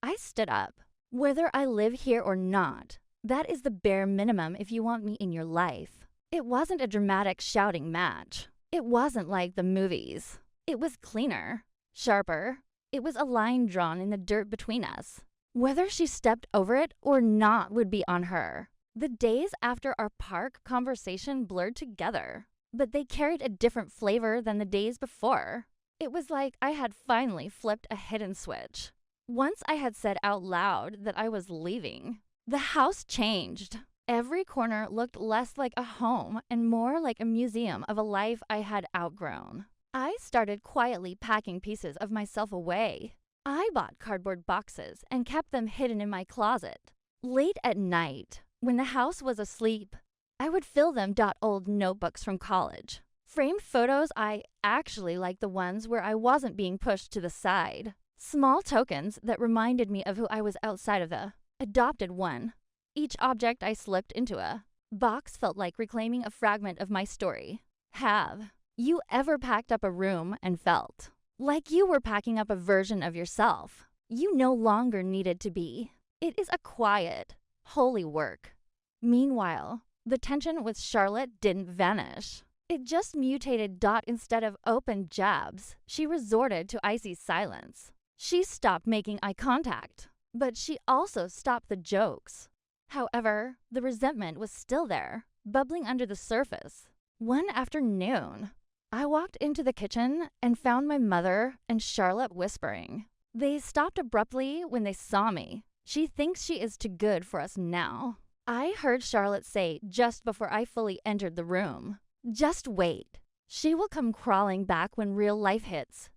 I stood up. "Whether I live here or not, that is the bare minimum if you want me in your life." It wasn't a dramatic shouting match. It wasn't like the movies. It was cleaner, sharper. It was a line drawn in the dirt between us. Whether she stepped over it or not would be on her. The days after our park conversation blurred together, but they carried a different flavor than the days before. It was like I had finally flipped a hidden switch. Once I had said out loud that I was leaving, the house changed. Every corner looked less like a home and more like a museum of a life I had outgrown. I started quietly packing pieces of myself away. I bought cardboard boxes and kept them hidden in my closet. Late at night, when the house was asleep, I would fill them old notebooks from college. Framed photos I actually liked, the ones where I wasn't being pushed to the side. Small tokens that reminded me of who I was outside of the adopted one. Each object I slipped into a box felt like reclaiming a fragment of my story. Have you ever packed up a room and felt like you were packing up a version of yourself you no longer needed to be? It is a quiet, holy work. Meanwhile, the tension with Charlotte didn't vanish. It just mutated. Instead of open jabs, she resorted to icy silence. She stopped making eye contact, but she also stopped the jokes. However, the resentment was still there, bubbling under the surface. One afternoon, I walked into the kitchen and found my mother and Charlotte whispering. They stopped abruptly when they saw me. "She thinks she is too good for us now," I heard Charlotte say just before I fully entered the room. "Just wait. She will come crawling back when real life hits."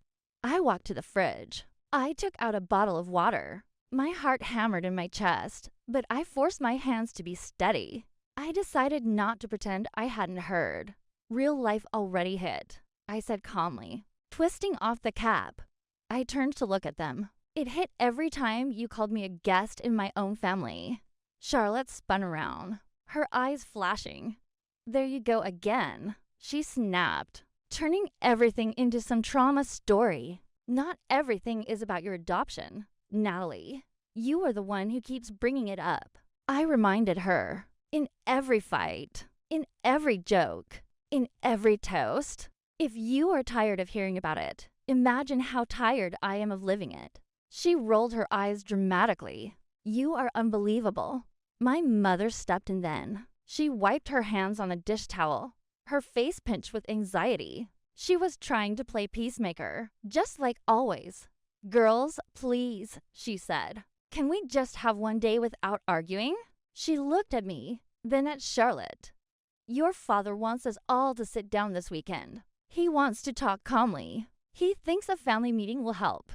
I walked to the fridge. I took out a bottle of water. My heart hammered in my chest, but I forced my hands to be steady. I decided not to pretend I hadn't heard. "Real life already hit," I said calmly, twisting off the cap. I turned to look at them. "It hit every time you called me a guest in my own family." Charlotte spun around, her eyes flashing. "There you go again," she snapped, turning everything into some trauma story. "Not everything is about your adoption, Natalie. You are the one who keeps bringing it up." I reminded her. In every fight, in every joke, in every toast. If you are tired of hearing about it, imagine how tired I am of living it. She rolled her eyes dramatically. "You are unbelievable." My mother stepped in then. She wiped her hands on a dish towel, her face pinched with anxiety. She was trying to play peacemaker, just like always. "Girls, please," she said. "Can we just have one day without arguing?" She looked at me, then at Charlotte. "Your father wants us all to sit down this weekend. He wants to talk calmly. He thinks a family meeting will help."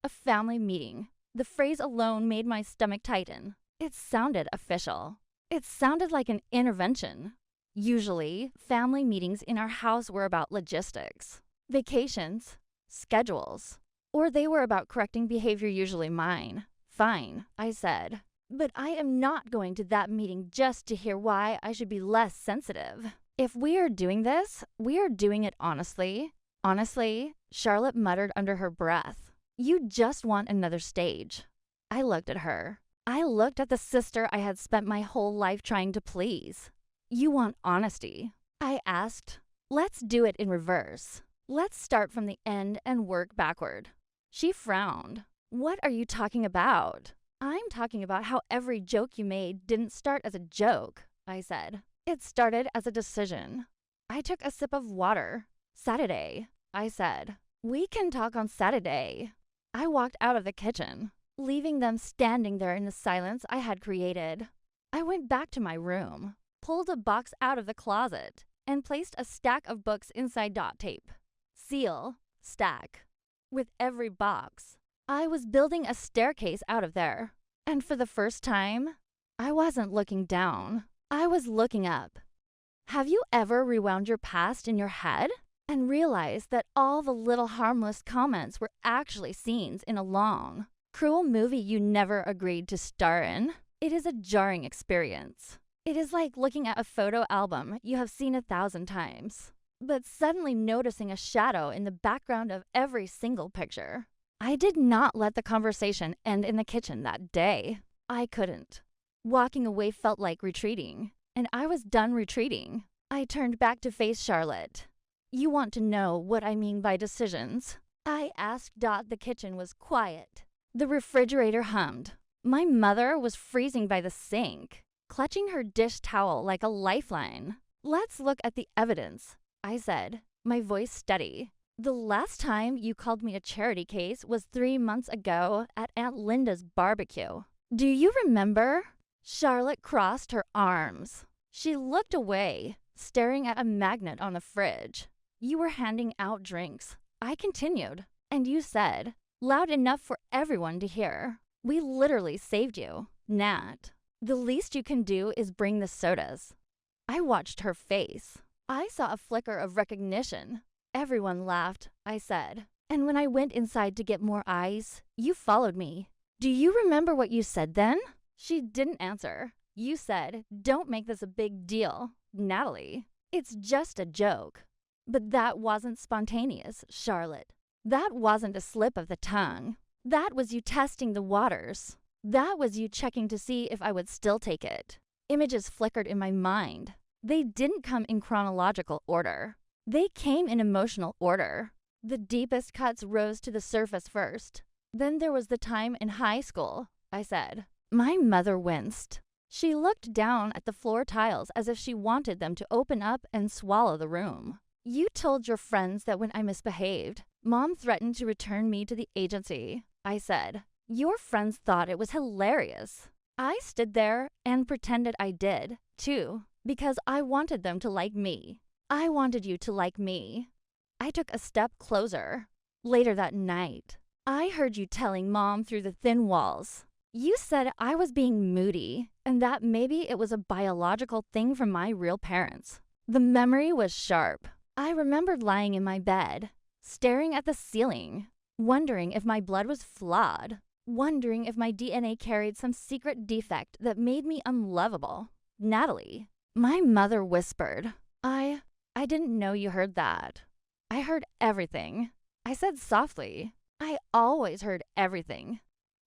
A family meeting. The phrase alone made my stomach tighten. It sounded official. It sounded like an intervention. Usually, family meetings in our house were about logistics, vacations, schedules, or they were about correcting behavior, usually mine. Fine, I said. But I am not going to that meeting just to hear why I should be less sensitive. If we are doing this, we are doing it honestly. Honestly, Charlotte muttered under her breath. You just want another stage. I looked at her. I looked at the sister I had spent my whole life trying to please. You want honesty? I asked. Let's do it in reverse. Let's start from the end and work backward. She frowned. What are you talking about? I'm talking about how every joke you made didn't start as a joke, I said. It started as a decision. I took a sip of water. Saturday, I said. We can talk on Saturday. I walked out of the kitchen, leaving them standing there in the silence I had created. I went back to my room, pulled a box out of the closet, and placed a stack of books inside dot tape. Seal, stack. With every box, I was building a staircase out of there. And for the first time, I wasn't looking down. I was looking up. Have you ever rewound your past in your head and realized that all the little harmless comments were actually scenes in a long, cruel movie you never agreed to star in? It is a jarring experience. It is like looking at a photo album you have seen 1,000 times, but suddenly noticing a shadow in the background of every single picture. I did not let the conversation end in the kitchen that day. I couldn't. Walking away felt like retreating, and I was done retreating. I turned back to face Charlotte. You want to know what I mean by decisions? I asked. The kitchen was quiet. The refrigerator hummed. My mother was freezing by the sink, clutching her dish towel like a lifeline. Let's look at the evidence, I said, my voice steady. The last time you called me a charity case was 3 months ago at Aunt Linda's barbecue. Do you remember? Charlotte crossed her arms. She looked away, staring at a magnet on the fridge. You were handing out drinks. I continued, and you said, loud enough for everyone to hear, we literally saved you, Nat. The least you can do is bring the sodas. I watched her face. I saw a flicker of recognition. Everyone laughed, I said. And when I went inside to get more eyes, you followed me. Do you remember what you said then? She didn't answer. You said, don't make this a big deal, Natalie. It's just a joke. But that wasn't spontaneous, Charlotte. That wasn't a slip of the tongue. That was you testing the waters. That was you checking to see if I would still take it. Images flickered in my mind. They didn't come in chronological order. They came in emotional order. The deepest cuts rose to the surface first. Then there was the time in high school, I said. My mother winced. She looked down at the floor tiles as if she wanted them to open up and swallow the room. You told your friends that when I misbehaved, Mom threatened to return me to the agency, I said. Your friends thought it was hilarious. I stood there and pretended I did, too, because I wanted them to like me. I wanted you to like me. I took a step closer. Later that night, I heard you telling Mom through the thin walls. You said I was being moody and that maybe it was a biological thing from my real parents. The memory was sharp. I remembered lying in my bed, staring at the ceiling, wondering if my blood was flawed, wondering if my DNA carried some secret defect that made me unlovable. Natalie, my mother whispered. I didn't know you heard that. I heard everything. I said softly. I always heard everything.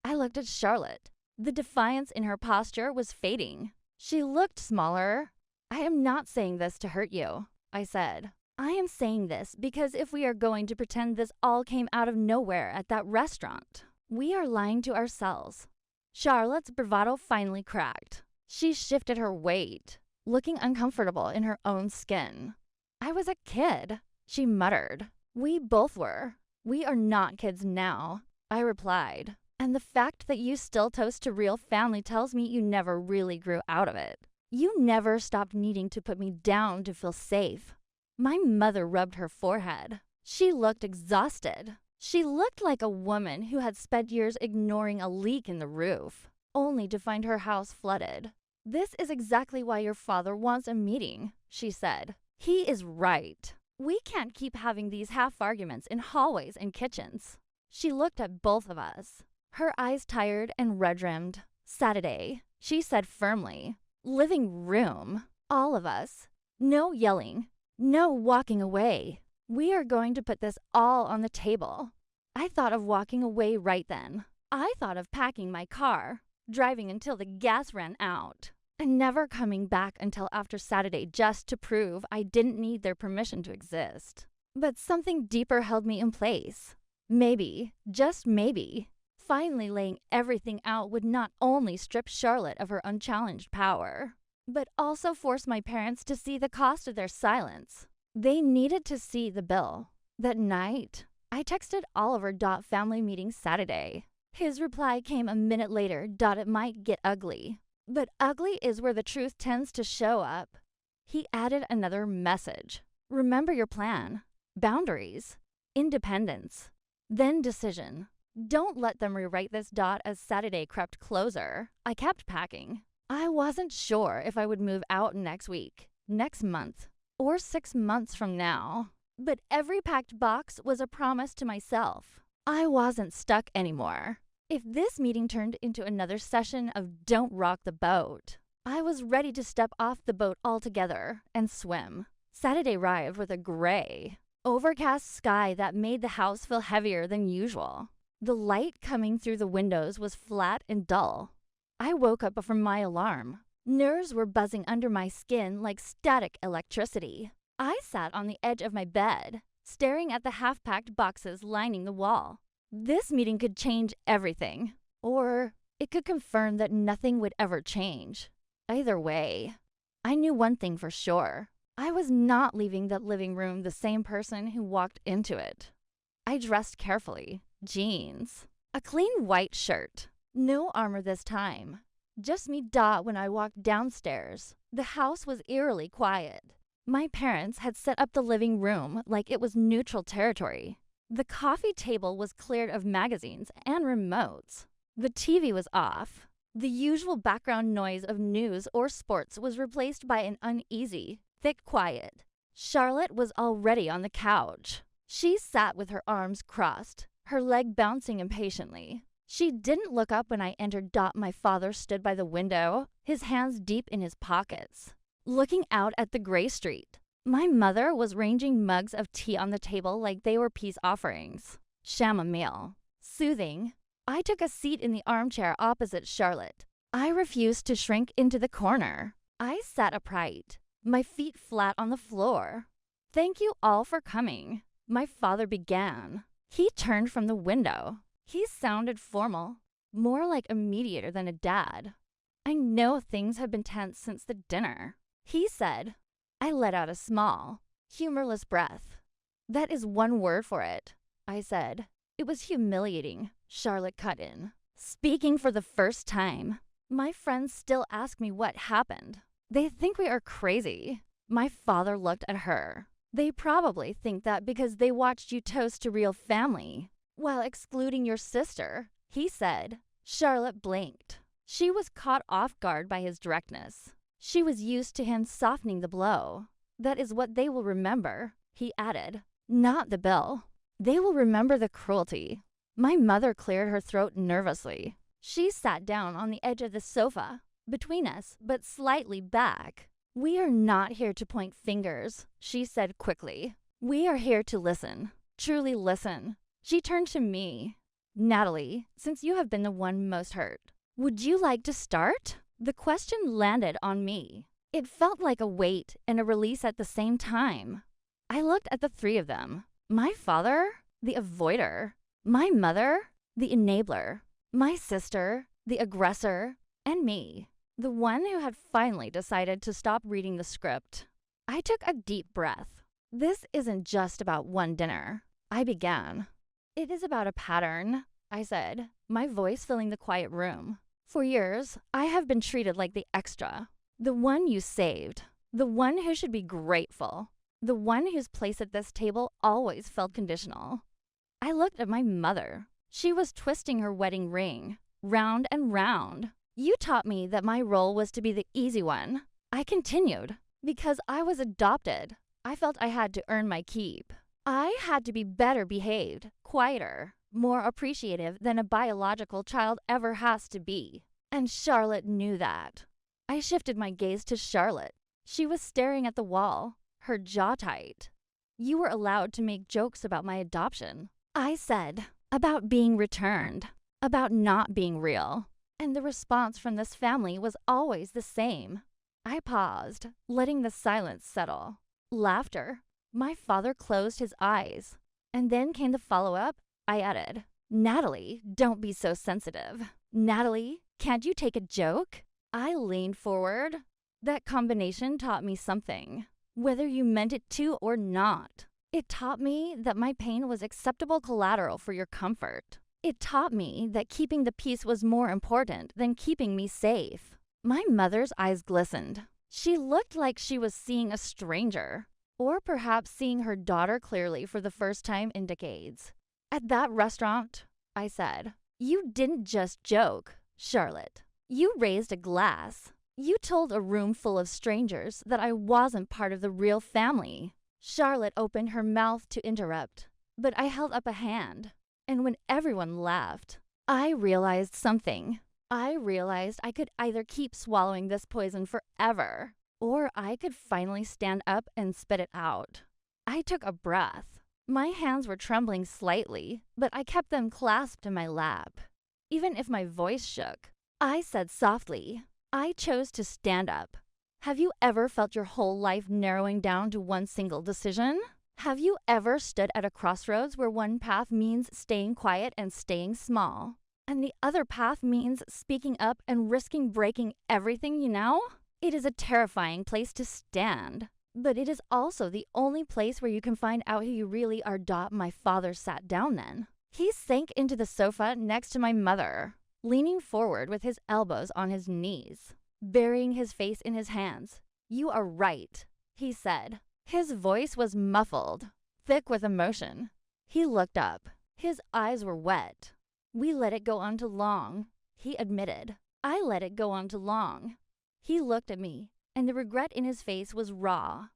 I looked at Charlotte. The defiance in her posture was fading. She looked smaller. I am not saying this to hurt you, I said. I am saying this because if we are going to pretend this all came out of nowhere at that restaurant, we are lying to ourselves. Charlotte's bravado finally cracked. She shifted her weight, looking uncomfortable in her own skin. I was a kid, she muttered. We both were. We are not kids now, I replied. And the fact that you still toast to real family tells me you never really grew out of it. You never stopped needing to put me down to feel safe. My mother rubbed her forehead. She looked exhausted. She looked like a woman who had spent years ignoring a leak in the roof, only to find her house flooded. "This is exactly why your father wants a meeting," she said. "He is right. We can't keep having these half arguments in hallways and kitchens." She looked at both of us, her eyes tired and red-rimmed. "Saturday," she said firmly. "Living room. All of us. No yelling. No walking away. We are going to put this all on the table." I thought of walking away right then. I thought of packing my car, driving until the gas ran out, and never coming back until after Saturday just to prove I didn't need their permission to exist. But something deeper held me in place. Maybe, just maybe, finally laying everything out would not only strip Charlotte of her unchallenged power, but also force my parents to see the cost of their silence. They needed to see the bill. That night, I texted Oliver. "Family meeting Saturday." His reply came a minute later. "It might get ugly. But ugly is where the truth tends to show up." He added another message. "Remember your plan. Boundaries. Independence. Then decision. Don't let them rewrite this." As Saturday crept closer, I kept packing. I wasn't sure if I would move out next week, next month, or 6 months from now. But every packed box was a promise to myself. I wasn't stuck anymore. If this meeting turned into another session of "don't rock the boat," I was ready to step off the boat altogether and swim. Saturday arrived with a gray, overcast sky that made the house feel heavier than usual. The light coming through the windows was flat and dull. I woke up from my alarm. Nerves were buzzing under my skin like static electricity. I sat on the edge of my bed, staring at the half-packed boxes lining the wall. This meeting could change everything, or it could confirm that nothing would ever change. Either way, I knew one thing for sure. I was not leaving that living room the same person who walked into it. I dressed carefully. Jeans, a clean white shirt, no armor this time. Just me. When I walked downstairs, the house was eerily quiet. My parents had set up the living room like it was neutral territory. The coffee table was cleared of magazines and remotes. The TV was off. The usual background noise of news or sports was replaced by an uneasy, thick quiet. Charlotte was already on the couch. She sat with her arms crossed, her leg bouncing impatiently. She didn't look up when I entered. My father stood by the window, his hands deep in his pockets, looking out at the gray street. My mother was ranging mugs of tea on the table like they were peace offerings. Chamomile. Soothing. I took a seat in the armchair opposite Charlotte. I refused to shrink into the corner. I sat upright, my feet flat on the floor. "Thank you all for coming," my father began. He turned from the window. He sounded formal, more like a mediator than a dad. "I know things have been tense since the dinner," he said. I let out a small, humorless breath. "That is one word for it," I said. "It was humiliating," Charlotte cut in, speaking for the first time. "My friends still ask me what happened. They think we are crazy." My father looked at her. "They probably think that because they watched you toast to real family, while excluding your sister," he said. Charlotte blinked. She was caught off guard by his directness. She was used to him softening the blow. "That is what they will remember," he added. "Not the bill. They will remember the cruelty." My mother cleared her throat nervously. She sat down on the edge of the sofa, between us, but slightly back. "We are not here to point fingers," she said quickly. "We are here to listen, truly listen." She turned to me. "Natalie, since you have been the one most hurt, would you like to start?" The question landed on me. It felt like a weight and a release at the same time. I looked at the three of them. My father, the avoider. My mother, the enabler. My sister, the aggressor. And me, the one who had finally decided to stop reading the script. I took a deep breath. "This isn't just about one dinner," I began. "It is about a pattern," I said, my voice filling the quiet room. "For years, I have been treated like the extra, the one you saved, the one who should be grateful, the one whose place at this table always felt conditional." I I looked at my mother. She was twisting her wedding ring, round and round. You taught me that my role was to be the easy one. I continued. Because I was adopted, I felt I had to earn my keep. I had to be better behaved, quieter, more appreciative than a biological child ever has to be. And Charlotte knew that. I shifted my gaze to Charlotte. She was staring at the wall, her jaw tight. You were allowed to make jokes about my adoption. I said, about being returned, about not being real. And the response from this family was always the same. I paused, letting the silence settle. Laughter. My father closed his eyes. And then came the follow-up. I added, Natalie, don't be so sensitive. Natalie, can't you take a joke? I leaned forward. That combination taught me something, whether you meant it to or not. It taught me that my pain was acceptable collateral for your comfort. It taught me that keeping the peace was more important than keeping me safe. My mother's eyes glistened. She looked like she was seeing a stranger, or perhaps seeing her daughter clearly for the first time in decades. At that restaurant, I said, you didn't just joke, Charlotte. You raised a glass. You told a room full of strangers that I wasn't part of the real family. Charlotte opened her mouth to interrupt, but I held up a hand. And when everyone laughed, I realized something. I realized I could either keep swallowing this poison forever, or I could finally stand up and spit it out. I took a breath. My hands were trembling slightly, but I kept them clasped in my lap. Even if my voice shook, I said softly, I chose to stand up. Have you ever felt your whole life narrowing down to one single decision? Have you ever stood at a crossroads where one path means staying quiet and staying small, and the other path means speaking up and risking breaking everything you know? It is a terrifying place to stand, but it is also the only place where you can find out who you really are. My father sat down then. He sank into the sofa next to my mother, leaning forward with his elbows on his knees, burying his face in his hands. You are right, he said. His voice was muffled, thick with emotion. He looked up. His eyes were wet. We let it go on too long, he admitted. I let it go on too long. He looked at me, and the regret in his face was raw.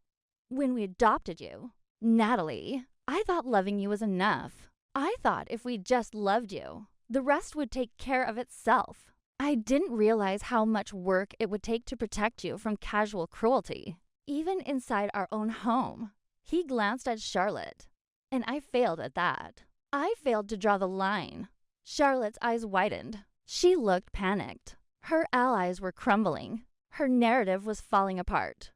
When we adopted you, Natalie, I thought loving you was enough. I thought if we just loved you, the rest would take care of itself. I didn't realize how much work it would take to protect you from casual cruelty, even inside our own home. He glanced at Charlotte, and I failed at that. I failed to draw the line. Charlotte's eyes widened. She looked panicked. Her allies were crumbling. Her narrative was falling apart.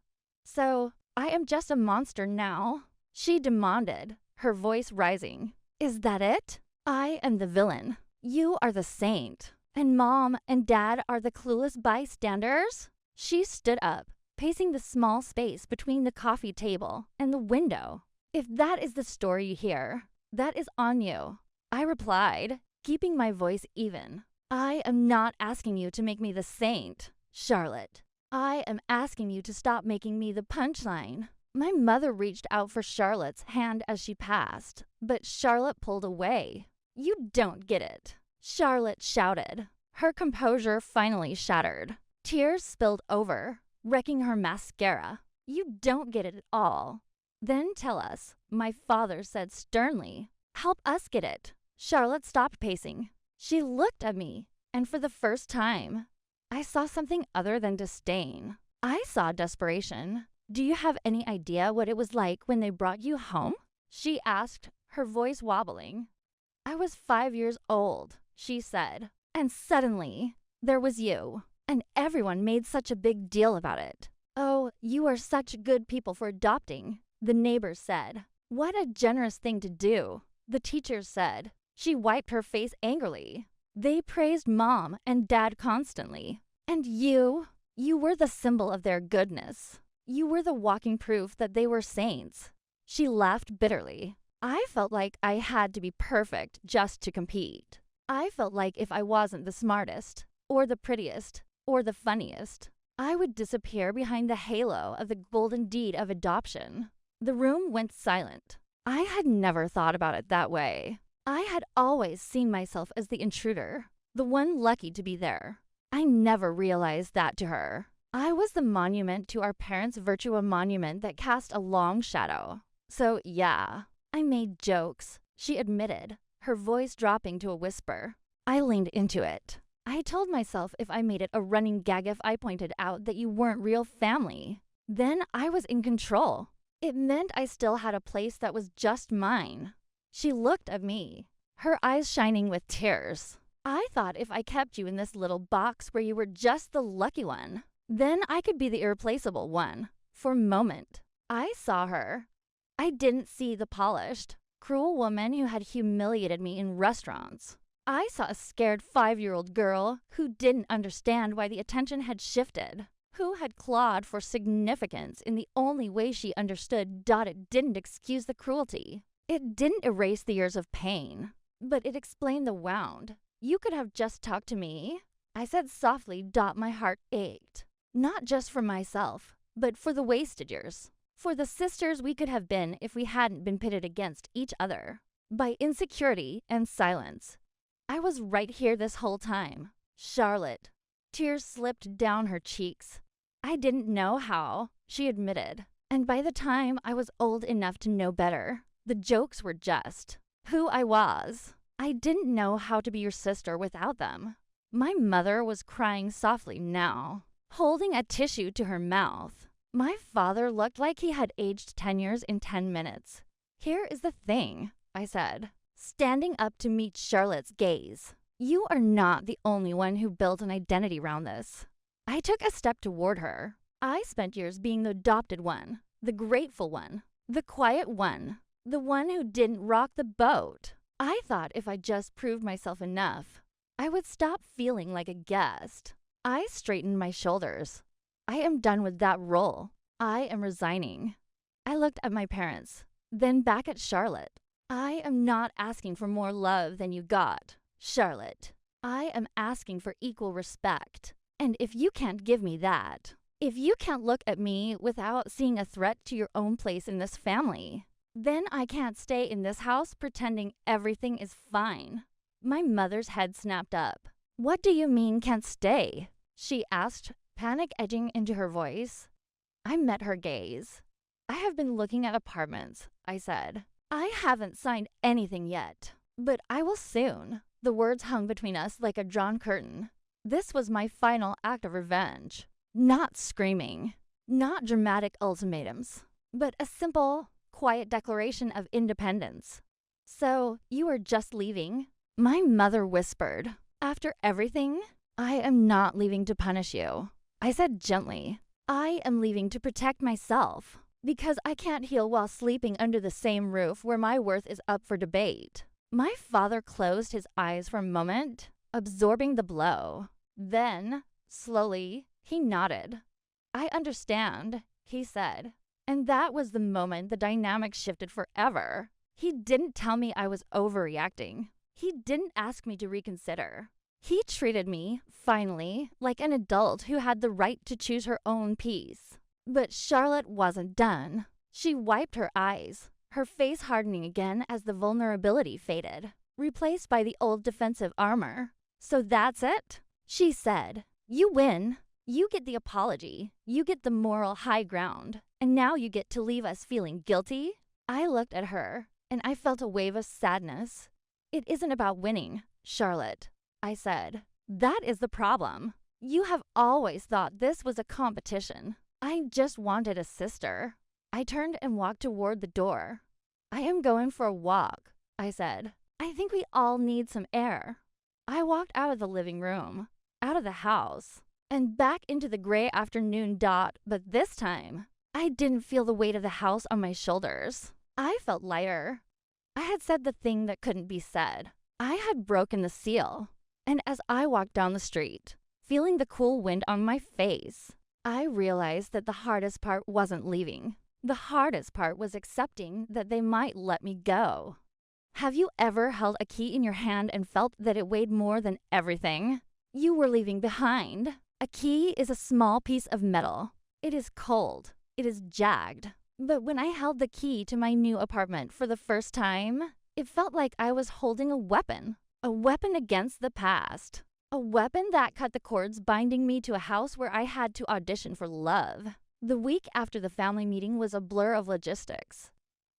So, I am just a monster now? She demanded, her voice rising. Is that it? I am the villain. You are the saint. And Mom and Dad are the clueless bystanders? She stood up, pacing the small space between the coffee table and the window. If that is the story you hear, that is on you. I replied, keeping my voice even. I am not asking you to make me the saint, Charlotte. I am asking you to stop making me the punchline. My mother reached out for Charlotte's hand as she passed, but Charlotte pulled away. You don't get it, Charlotte shouted. Her composure finally shattered. Tears spilled over, wrecking her mascara. You don't get it at all. Then tell us, my father said sternly. Help us get it. Charlotte stopped pacing. She looked at me, and for the first time, I saw something other than disdain. I saw desperation. Do you have any idea what it was like when they brought you home? She asked, her voice wobbling. I was 5 years old, she said, and suddenly, there was you, and everyone made such a big deal about it. Oh, you are such good people for adopting, the neighbors said. What a generous thing to do, the teachers said. She wiped her face angrily. They praised Mom and Dad constantly. And you were the symbol of their goodness. You were the walking proof that they were saints. She laughed bitterly. I felt like I had to be perfect just to compete. I felt like if I wasn't the smartest, or the prettiest, or the funniest, I would disappear behind the halo of the golden deed of adoption. The room went silent. I had never thought about it that way. I had always seen myself as the intruder, the one lucky to be there. I never realized that to her. I was the monument to our parents' virtua monument that cast a long shadow. So yeah, I made jokes, she admitted, her voice dropping to a whisper. I leaned into it. I told myself if I made it a running gag if I pointed out that you weren't real family, then I was in control. It meant I still had a place that was just mine. She looked at me, her eyes shining with tears. I thought if I kept you in this little box where you were just the lucky one, then I could be the irreplaceable one. For a moment, I saw her. I didn't see the polished, cruel woman who had humiliated me in restaurants. I saw a scared 5-year-old girl who didn't understand why the attention had shifted, who had clawed for significance in the only way she understood. It didn't excuse the cruelty. It didn't erase the years of pain, but it explained the wound. You could have just talked to me, I said softly. My heart ached, not just for myself, but for the wasted years, for the sisters we could have been if we hadn't been pitted against each other by insecurity and silence. I was right here this whole time, Charlotte. Tears slipped down her cheeks. I didn't know how, she admitted, and by the time I was old enough to know better, the jokes were just who I was. I didn't know how to be your sister without them. My mother was crying softly now, holding a tissue to her mouth. My father looked like he had aged 10 years in 10 minutes. Here is the thing, I said, standing up to meet Charlotte's gaze. You are not the only one who built an identity around this. I took a step toward her. I spent years being the adopted one, the grateful one, the quiet one, the one who didn't rock the boat. I thought if I just proved myself enough, I would stop feeling like a guest. I straightened my shoulders. I am done with that role. I am resigning. I looked at my parents, then back at Charlotte. I am not asking for more love than you got, Charlotte. I am asking for equal respect. And if you can't give me that, if you can't look at me without seeing a threat to your own place in this family, then I can't stay in this house pretending everything is fine. My mother's head snapped up. What do you mean can't stay? She asked, panic edging into her voice. I met her gaze. I have been looking at apartments, I said. I haven't signed anything yet, but I will soon. The words hung between us like a drawn curtain. This was my final act of revenge. Not screaming, not dramatic ultimatums, but a simple, quiet declaration of independence. So, you are just leaving? My mother whispered. After everything, I am not leaving to punish you. I said gently, I am leaving to protect myself, because I can't heal while sleeping under the same roof where my worth is up for debate. My father closed his eyes for a moment, absorbing the blow. Then, slowly, he nodded. I understand, he said. And that was the moment the dynamic shifted forever. He didn't tell me I was overreacting. He didn't ask me to reconsider. He treated me, finally, like an adult who had the right to choose her own peace. But Charlotte wasn't done. She wiped her eyes, her face hardening again as the vulnerability faded, replaced by the old defensive armor. So that's it? She said, you win. You get the apology. You get the moral high ground. And now you get to leave us feeling guilty? I looked at her, and I felt a wave of sadness. It isn't about winning, Charlotte, I said. That is the problem. You have always thought this was a competition. I just wanted a sister. I turned and walked toward the door. I am going for a walk, I said. I think we all need some air. I walked out of the living room, out of the house, and back into the gray afternoon dot, but this time, I didn't feel the weight of the house on my shoulders. I felt lighter. I had said the thing that couldn't be said. I had broken the seal. And as I walked down the street, feeling the cool wind on my face, I realized that the hardest part wasn't leaving. The hardest part was accepting that they might let me go. Have you ever held a key in your hand and felt that it weighed more than everything you were leaving behind? A key is a small piece of metal. It is cold. It is jagged. But when I held the key to my new apartment for the first time, It felt like I was holding a weapon against the past. A weapon that cut the cords binding me to a house where I had to audition for love. The week after the family meeting was a blur of logistics.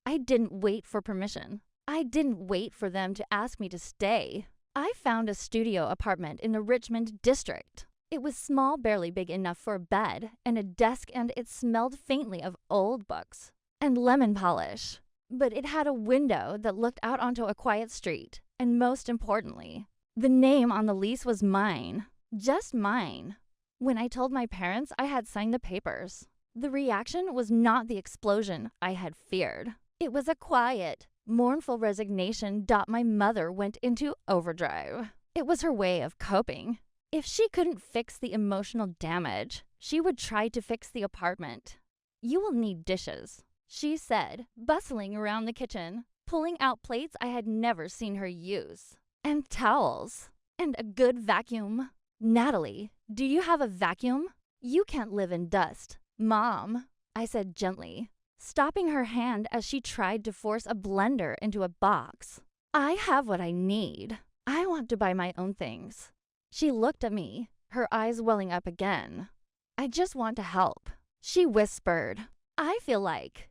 I didn't wait for permission. I didn't wait for them to ask me to stay. I found a studio apartment in the Richmond district. It was small, barely big enough for a bed and a desk, and it smelled faintly of old books and lemon polish. But it had a window that looked out onto a quiet street, and most importantly, the name on the lease was mine. Just mine. When I told my parents I had signed the papers, the reaction was not the explosion I had feared. It was a quiet, mournful resignation. My mother went into overdrive. It was her way of coping. If she couldn't fix the emotional damage, she would try to fix the apartment. "You will need dishes," she said, bustling around the kitchen, pulling out plates I had never seen her use, and towels, and a good vacuum. "Natalie, do you have a vacuum? You can't live in dust, Mom," I said gently, stopping her hand as she tried to force a blender into a box. "I have what I need. I want to buy my own things." She looked at me, her eyes welling up again. "I just want to help," she whispered. I feel like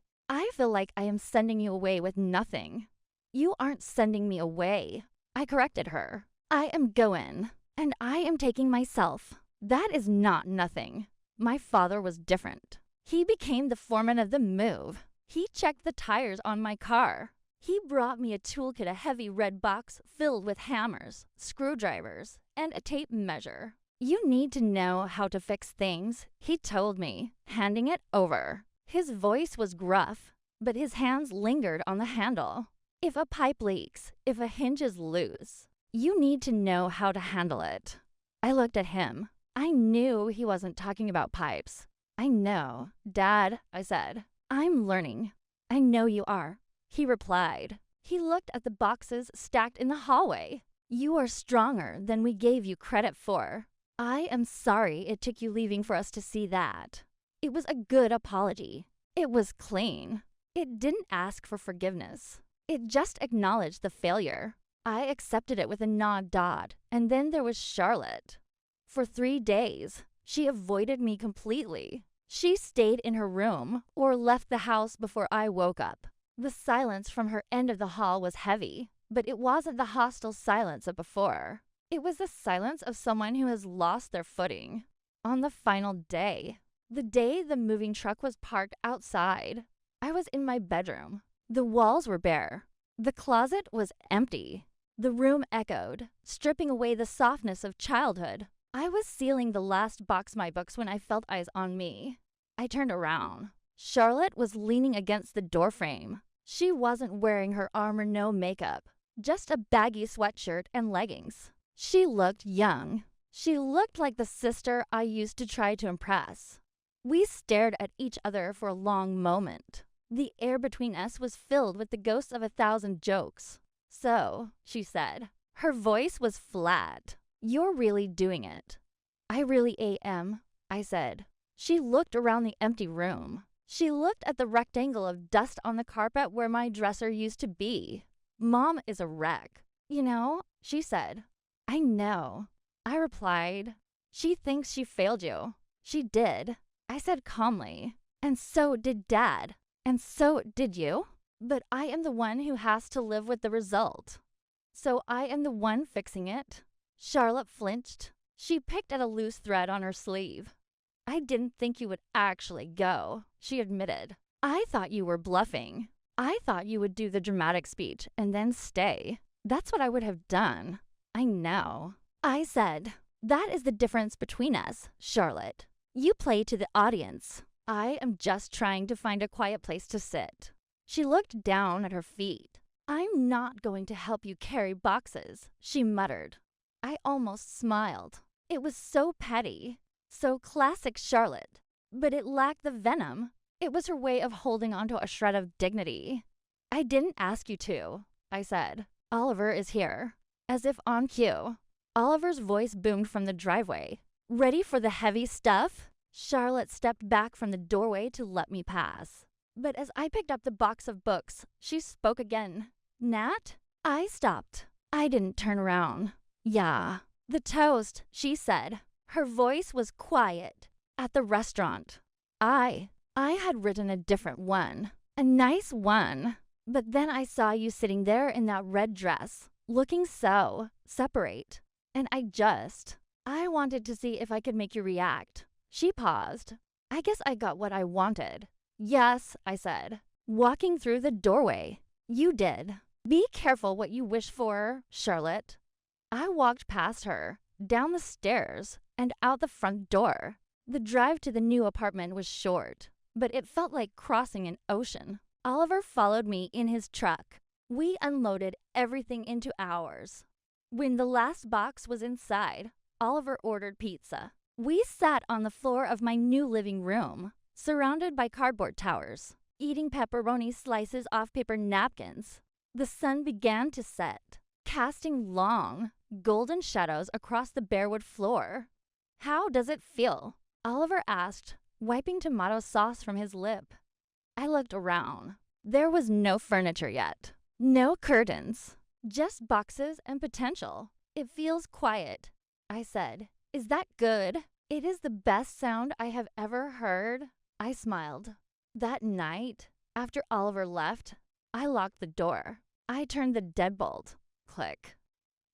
I am sending you away with nothing." "You aren't sending me away," I corrected her. "I am going, and I am taking myself. That is not nothing." My father was different. He became the foreman of the move. He checked the tires on my car. He brought me a toolkit, a heavy red box filled with hammers, screwdrivers, and a tape measure. "You need to know how to fix things," he told me, handing it over. His voice was gruff, but his hands lingered on the handle. "If a pipe leaks, if a hinge is loose, you need to know how to handle it." I looked at him. I knew he wasn't talking about pipes. "I know, Dad," I said. "I'm learning." "I know you are," he replied. He looked at the boxes stacked in the hallway. "You are stronger than we gave you credit for. I am sorry it took you leaving for us to see that." It was a good apology. It was clean. It didn't ask for forgiveness. It just acknowledged the failure. I accepted it with a nod, and then there was Charlotte. For 3 days, she avoided me completely. She stayed in her room or left the house before I woke up. The silence from her end of the hall was heavy, but it wasn't the hostile silence of before. It was the silence of someone who has lost their footing. On the final day, the day the moving truck was parked outside, I was in my bedroom. The walls were bare. The closet was empty. The room echoed, stripping away the softness of childhood. I was sealing the last box of my books when I felt eyes on me. I turned around. Charlotte was leaning against the doorframe. She wasn't wearing her armor, no makeup, just a baggy sweatshirt and leggings. She looked young. She looked like the sister I used to try to impress. We stared at each other for a long moment. The air between us was filled with the ghosts of 1,000 jokes. "So," she said. Her voice was flat. "You're really doing it." "I really am," I said. She looked around the empty room. She looked at the rectangle of dust on the carpet where my dresser used to be. "Mom is a wreck." "You know," she said. "I know," I replied. "She thinks she failed you." "She did," I said calmly. "And so did Dad. And so did you. But I am the one who has to live with the result. So I am the one fixing it." Charlotte flinched. She picked at a loose thread on her sleeve. "I didn't think you would actually go," she admitted. "I thought you were bluffing. I thought you would do the dramatic speech and then stay. That's what I would have done." "I know." I said, "That is the difference between us, Charlotte. You play to the audience. I am just trying to find a quiet place to sit." She looked down at her feet. "I'm not going to help you carry boxes," she muttered. I almost smiled. It was so petty, so classic Charlotte, but it lacked the venom. It was her way of holding onto a shred of dignity. "I didn't ask you to," I said. "Oliver is here." As if on cue, Oliver's voice boomed from the driveway. "Ready for the heavy stuff?" Charlotte stepped back from the doorway to let me pass. But as I picked up the box of books, she spoke again. Nat? I stopped. I didn't turn around. Yeah, the toast, she said. Her voice was quiet. At the restaurant. I had written a different one. A nice one. But then I saw you sitting there in that red dress, looking so separate. And I wanted to see if I could make you react. She paused. I guess I got what I wanted. Yes, I said, walking through the doorway. You did. Be careful what you wish for, Charlotte. I walked past her, down the stairs, and out the front door. The drive to the new apartment was short, but it felt like crossing an ocean. Oliver followed me in his truck. We unloaded everything into ours. When the last box was inside, Oliver ordered pizza. We sat on the floor of my new living room, surrounded by cardboard towers, eating pepperoni slices off paper napkins. The sun began to set, casting long, golden shadows across the barewood floor. How does it feel? Oliver asked, wiping tomato sauce from his lip. I looked around. There was no furniture yet. No curtains. Just boxes and potential. It feels quiet, I said. Is that good? It is the best sound I have ever heard. I smiled. That night, after Oliver left, I locked the door. I turned the deadbolt. Click.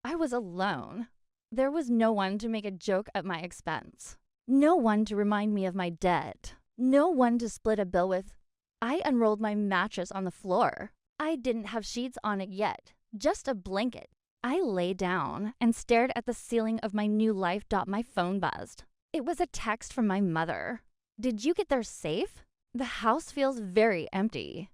I was alone. There was no one to make a joke at my expense. No one to remind me of my debt. No one to split a bill with. I unrolled my mattress on the floor. I didn't have sheets on it yet, just a blanket. I lay down and stared at the ceiling of my new life. My phone buzzed. It was a text from my mother. Did you get there safe? The house feels very empty.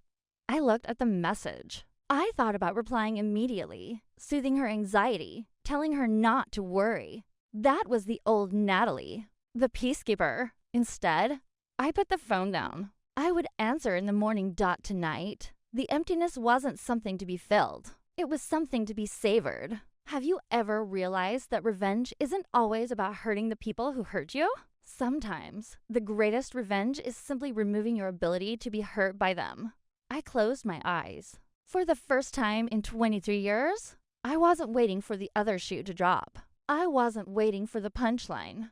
I looked at the message. I thought about replying immediately, soothing her anxiety, telling her not to worry. That was the old Natalie, the peacekeeper. Instead, I put the phone down. I would answer in the morning. Tonight. The emptiness wasn't something to be filled. It was something to be savored. Have you ever realized that revenge isn't always about hurting the people who hurt you? Sometimes, the greatest revenge is simply removing your ability to be hurt by them. I closed my eyes. For the first time in 23 years, I wasn't waiting for the other shoe to drop. I wasn't waiting for the punchline.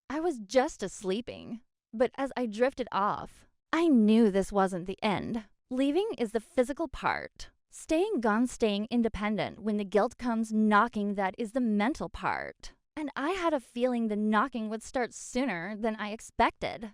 I was just sleeping. But as I drifted off, I knew this wasn't the end. Leaving is the physical part. Staying gone, staying independent when the guilt comes knocking, that is the mental part. And I had a feeling the knocking would start sooner than I expected.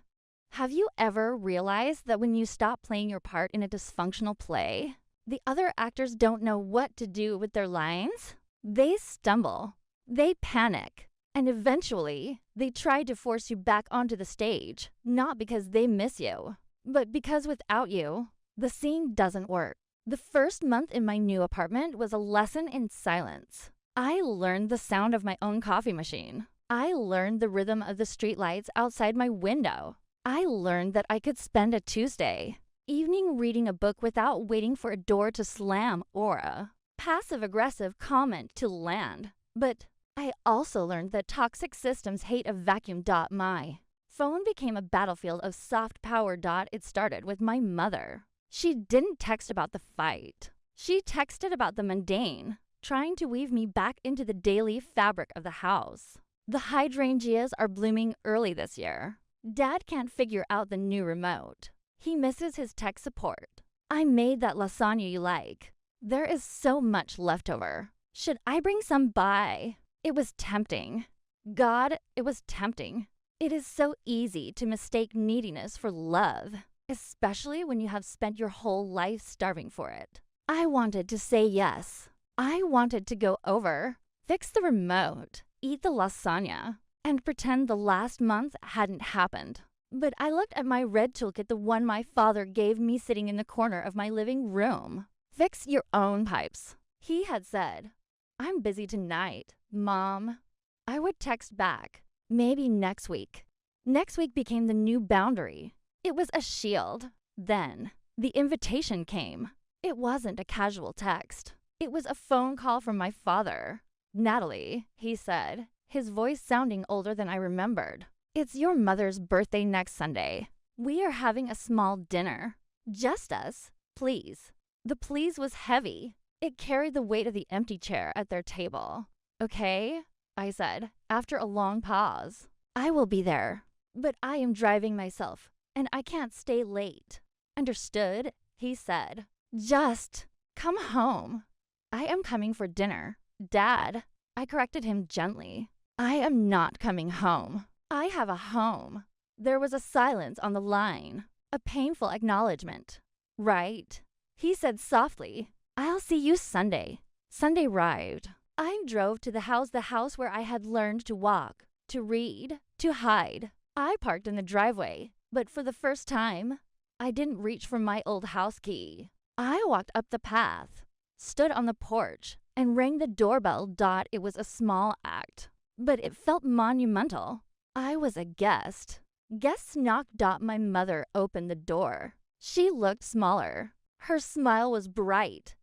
Have you ever realized that when you stop playing your part in a dysfunctional play, the other actors don't know what to do with their lines? They stumble. They panic. And eventually, they try to force you back onto the stage, not because they miss you, but because without you, the scene doesn't work. The first month in my new apartment was a lesson in silence. I learned the sound of my own coffee machine. I learned the rhythm of the streetlights outside my window. I learned that I could spend a Tuesday evening reading a book without waiting for a door to slam or a passive-aggressive comment to land. But I also learned that toxic systems hate a vacuum. My phone became a battlefield of soft power. It started with my mother. She didn't text about the fight. She texted about the mundane, trying to weave me back into the daily fabric of the house. The hydrangeas are blooming early this year. Dad can't figure out the new remote. He misses his tech support. I made that lasagna you like. There is so much left over. Should I bring some by? It was tempting. God, it was tempting. It is so easy to mistake neediness for love, especially when you have spent your whole life starving for it. I wanted to say yes. I wanted to go over, fix the remote, eat the lasagna, and pretend the last month hadn't happened. But I looked at my red toolkit, the one my father gave me sitting in the corner of my living room. Fix your own pipes. He had said, I'm busy tonight, Mom. I would text back, maybe next week. Next week became the new boundary. It was a shield. Then, the invitation came. It wasn't a casual text. It was a phone call from my father. Natalie, he said, his voice sounding older than I remembered. It's your mother's birthday next Sunday. We are having a small dinner. Just us, please. The please was heavy. It carried the weight of the empty chair at their table. Okay, I said, after a long pause. I will be there, but I am driving myself, and I can't stay late. Understood, he said. Just come home. I am coming for dinner. Dad, I corrected him gently. I am not coming home. I have a home. There was a silence on the line, a painful acknowledgement. Right, he said softly. I'll see you Sunday. Sunday arrived. I drove to the house where I had learned to walk, to read, to hide. I parked in the driveway, but for the first time, I didn't reach for my old house key. I walked up the path, stood on the porch, and rang the doorbell. It was a small act, but it felt monumental. I was a guest. Guests knocked. My mother opened the door. She looked smaller. Her smile was bright,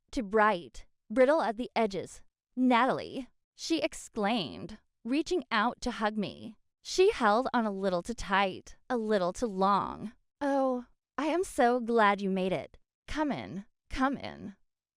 brittle at the edges. Natalie, she exclaimed, reaching out to hug me. She held on a little too tight, a little too long. Oh, I am so glad you made it. Come in, come in.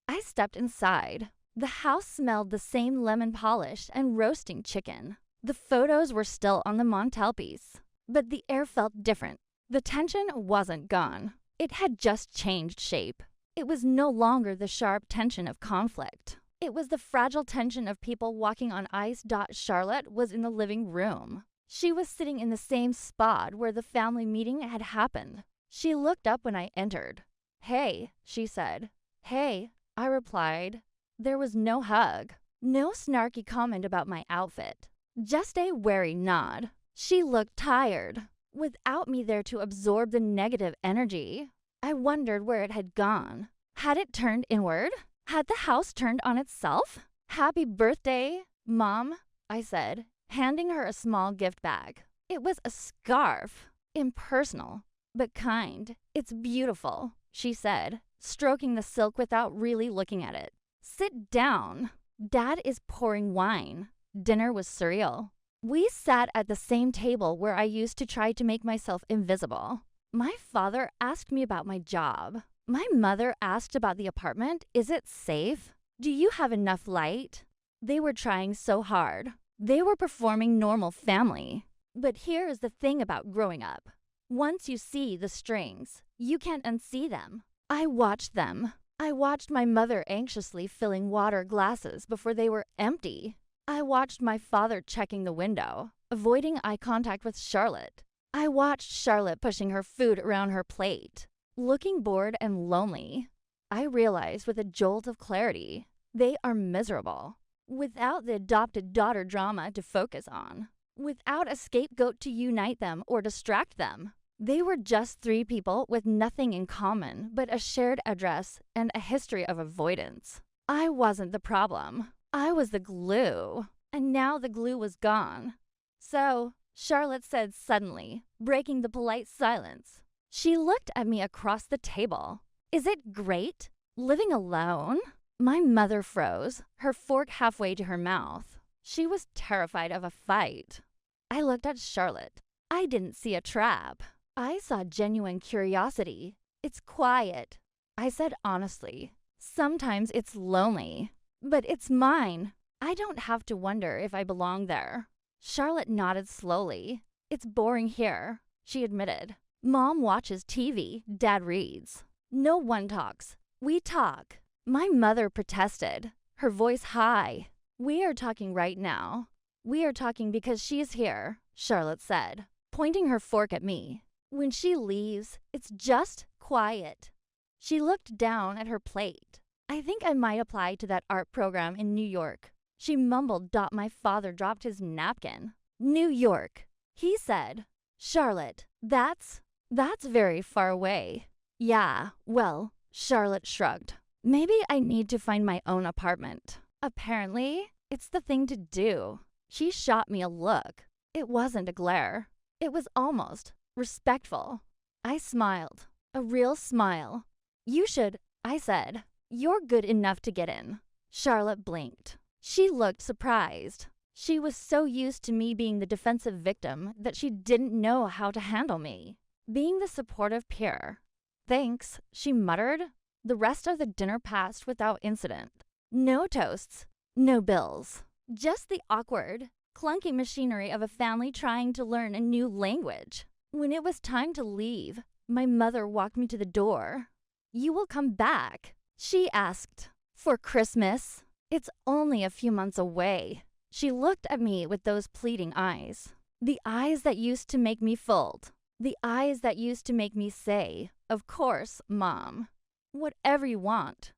I stepped inside. The house smelled the same lemon polish and roasting chicken. The photos were still on the mantelpiece, but the air felt different. The tension wasn't gone. It had just changed shape. It was no longer the sharp tension of conflict. It was the fragile tension of people walking on ice. Charlotte was in the living room. She was sitting in the same spot where the family meeting had happened. She looked up when I entered. Hey, she said. Hey, I replied. There was no hug, no snarky comment about my outfit, just a wary nod. She looked tired, without me there to absorb the negative energy. I wondered where it had gone. Had it turned inward? Had the house turned on itself? Happy birthday, Mom, I said, handing her a small gift bag. It was a scarf, impersonal, but kind. It's beautiful, she said, stroking the silk without really looking at it. Sit down. Dad is pouring wine. Dinner was surreal. We sat at the same table where I used to try to make myself invisible. My father asked me about my job. My mother asked about the apartment. Is it safe? Do you have enough light? They were trying so hard. They were performing normal family. But here is the thing about growing up. Once you see the strings, you can't unsee them. I watched them. I watched my mother anxiously filling water glasses before they were empty. I watched my father checking the window, avoiding eye contact with Charlotte. I watched Charlotte pushing her food around her plate, looking bored and lonely. I realized with a jolt of clarity, they are miserable. Without the adopted daughter drama to focus on, without a scapegoat to unite them or distract them. They were just three people with nothing in common but a shared address and a history of avoidance. I wasn't the problem. I was the glue. And now the glue was gone. So, Charlotte said suddenly, breaking the polite silence. She looked at me across the table. Is it great? Living alone? My mother froze, her fork halfway to her mouth. She was terrified of a fight. I looked at Charlotte. I didn't see a trap. I saw genuine curiosity. It's quiet, I said honestly. Sometimes it's lonely, but it's mine. I don't have to wonder if I belong there. Charlotte nodded slowly. It's boring here, she admitted. Mom watches TV, Dad reads. No one talks. We talk. My mother protested, her voice high. We are talking right now. We are talking because she's here, Charlotte said, pointing her fork at me. When she leaves, it's just quiet. She looked down at her plate. I think I might apply to that art program in New York. She mumbled. My father dropped his napkin. New York, he said. Charlotte, that's very far away. Yeah, well, Charlotte shrugged. Maybe I need to find my own apartment. Apparently, it's the thing to do. She shot me a look. It wasn't a glare. It was almost respectful. I smiled, a real smile. You should, I said. You're good enough to get in. Charlotte blinked. She looked surprised. She was so used to me being the defensive victim that she didn't know how to handle me. Being the supportive peer. Thanks, she muttered. The rest of the dinner passed without incident. No toasts, no bills. Just the awkward, clunky machinery of a family trying to learn a new language. When it was time to leave, my mother walked me to the door. "You will come back?" she asked. "For Christmas? It's only a few months away." She looked at me with those pleading eyes. The eyes that used to make me fold. The eyes that used to make me say, "Of course, Mom. Whatever you want."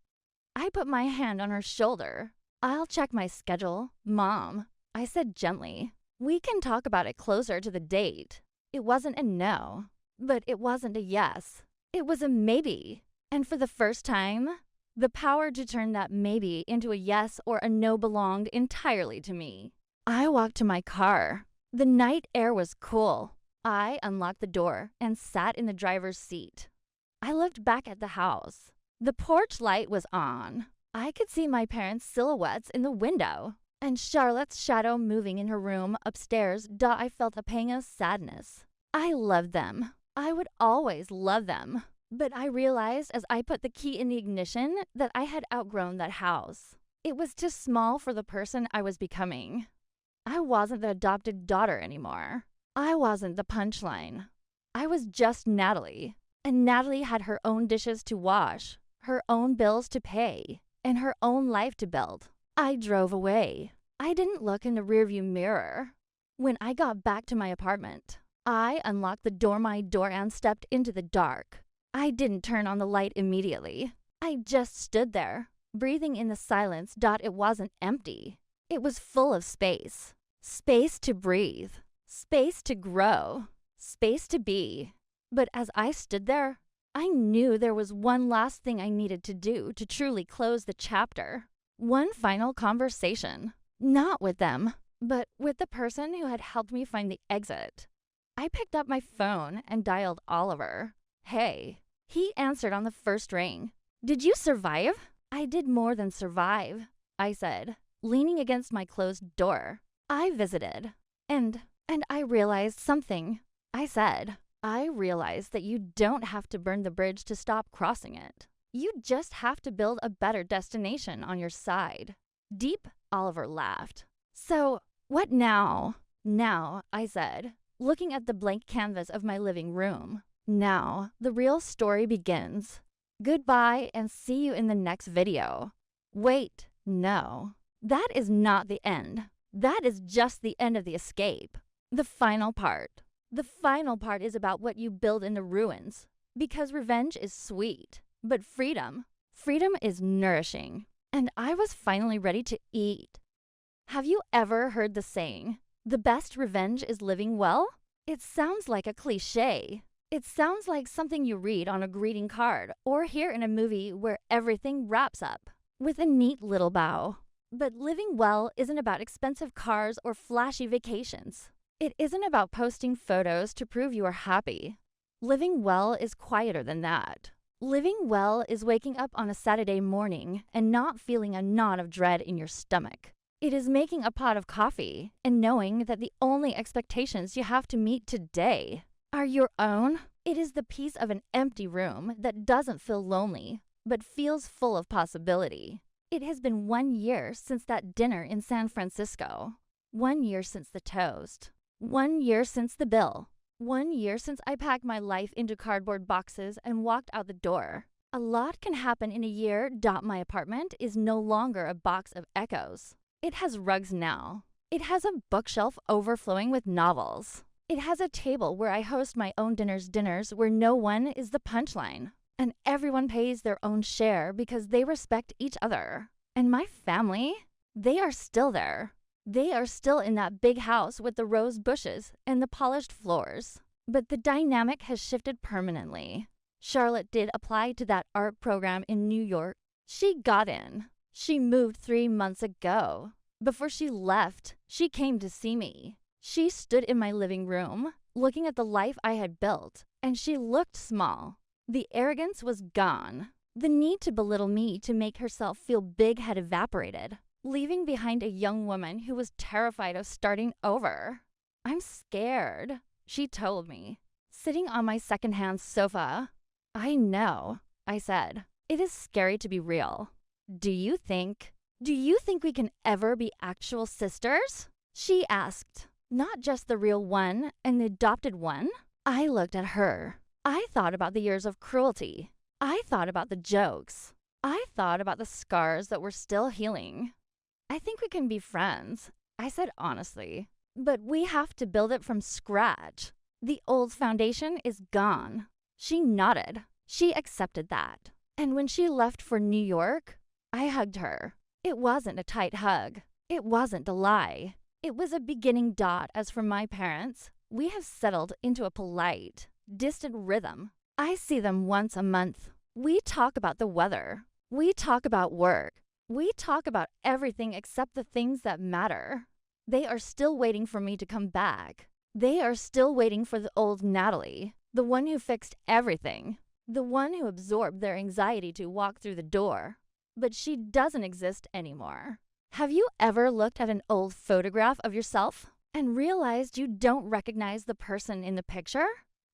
I put my hand on her shoulder. "I'll check my schedule, Mom," I said gently. "We can talk about it closer to the date." It wasn't a no, but it wasn't a yes. It was a maybe. And for the first time, the power to turn that maybe into a yes or a no belonged entirely to me. I walked to my car. The night air was cool. I unlocked the door and sat in the driver's seat. I looked back at the house. The porch light was on. I could see my parents' silhouettes in the window, and Charlotte's shadow moving in her room upstairs. I felt a pang of sadness. I loved them. I would always love them. But I realized as I put the key in the ignition that I had outgrown that house. It was too small for the person I was becoming. I wasn't the adopted daughter anymore. I wasn't the punchline. I was just Natalie. And Natalie had her own dishes to wash, her own bills to pay, and her own life to build. I drove away. I didn't look in the rearview mirror. When I got back to my apartment, I unlocked my door and stepped into the dark. I didn't turn on the light immediately. I just stood there, breathing in the silence. It wasn't empty. It was full of space. Space to breathe. Space to grow. Space to be. But as I stood there, I knew there was one last thing I needed to do to truly close the chapter. One final conversation. Not with them, but with the person who had helped me find the exit. I picked up my phone and dialed Oliver. "Hey." He answered on the first ring. "Did you survive?" "I did more than survive," I said, leaning against my closed door. "I visited. And I realized something." I said, "I realized that you don't have to burn the bridge to stop crossing it. You just have to build a better destination on your side." Deep, Oliver laughed. "So, what now?" "Now," I said, looking at the blank canvas of my living room. "Now, the real story begins. Goodbye and see you in the next video." Wait, no. That is not the end. That is just the end of the escape. The final part. The final part is about what you build in the ruins. Because revenge is sweet, but freedom is nourishing. And I was finally ready to eat. Have you ever heard the saying, "The best revenge is living well"? It sounds like a cliche. It sounds like something you read on a greeting card or hear in a movie where everything wraps up with a neat little bow. But living well isn't about expensive cars or flashy vacations. It isn't about posting photos to prove you are happy. Living well is quieter than that. Living well is waking up on a Saturday morning and not feeling a knot of dread in your stomach. It is making a pot of coffee and knowing that the only expectations you have to meet today are your own. It is the peace of an empty room that doesn't feel lonely, but feels full of possibility. It has been 1 year since that dinner in San Francisco. 1 year since the toast. 1 year since the bill. 1 year since I packed my life into cardboard boxes and walked out the door. A lot can happen in a year. My apartment is no longer a box of echoes. It has rugs now. It has a bookshelf overflowing with novels. It has a table where I host my own dinners where no one is the punchline. And everyone pays their own share because they respect each other. And my family, they are still there. They are still in that big house with the rose bushes and the polished floors. But the dynamic has shifted permanently. Charlotte did apply to that art program in New York. She got in. She moved 3 months ago. Before she left, she came to see me. She stood in my living room, looking at the life I had built, and she looked small. The arrogance was gone. The need to belittle me to make herself feel big had evaporated, leaving behind a young woman who was terrified of starting over. "I'm scared," she told me, sitting on my secondhand sofa. "I know," I said. "It is scary to be real." "Do you think Do you think we can ever be actual sisters? She asked. Not just the real one and the adopted one? I looked at her. I thought about the years of cruelty. I thought about the jokes. I thought about the scars that were still healing. I think we can be friends, I said honestly. But we have to build it from scratch. The old foundation is gone. She nodded. She accepted that. And when she left for New York, I hugged her. It wasn't a tight hug. It wasn't a lie. It was a beginning dot. As for my parents, we have settled into a polite, distant rhythm. I see them once a month. We talk about the weather. We talk about work. We talk about everything except the things that matter. They are still waiting for me to come back. They are still waiting for the old Natalie, the one who fixed everything, the one who absorbed their anxiety to walk through the door. But she doesn't exist anymore. Have you ever looked at an old photograph of yourself and realized you don't recognize the person in the picture?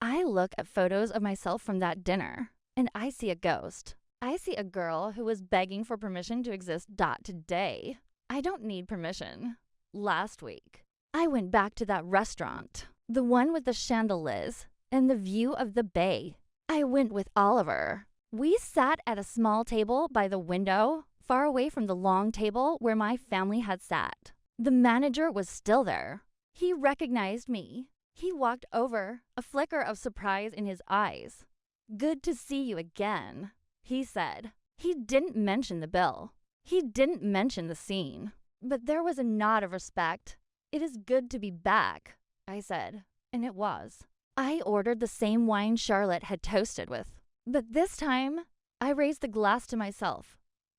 I look at photos of myself from that dinner, and I see a ghost. I see a girl who was begging for permission to exist. Today. I don't need permission. Last week, I went back to that restaurant, the one with the chandeliers and the view of the bay. I went with Oliver. We sat at a small table by the window, far away from the long table where my family had sat. The manager was still there. He recognized me. He walked over, a flicker of surprise in his eyes. "Good to see you again," he said. He didn't mention the bill. He didn't mention the scene. But there was a nod of respect. "It is good to be back," I said, and it was. I ordered the same wine Charlotte had toasted with. But this time, I raised the glass to myself.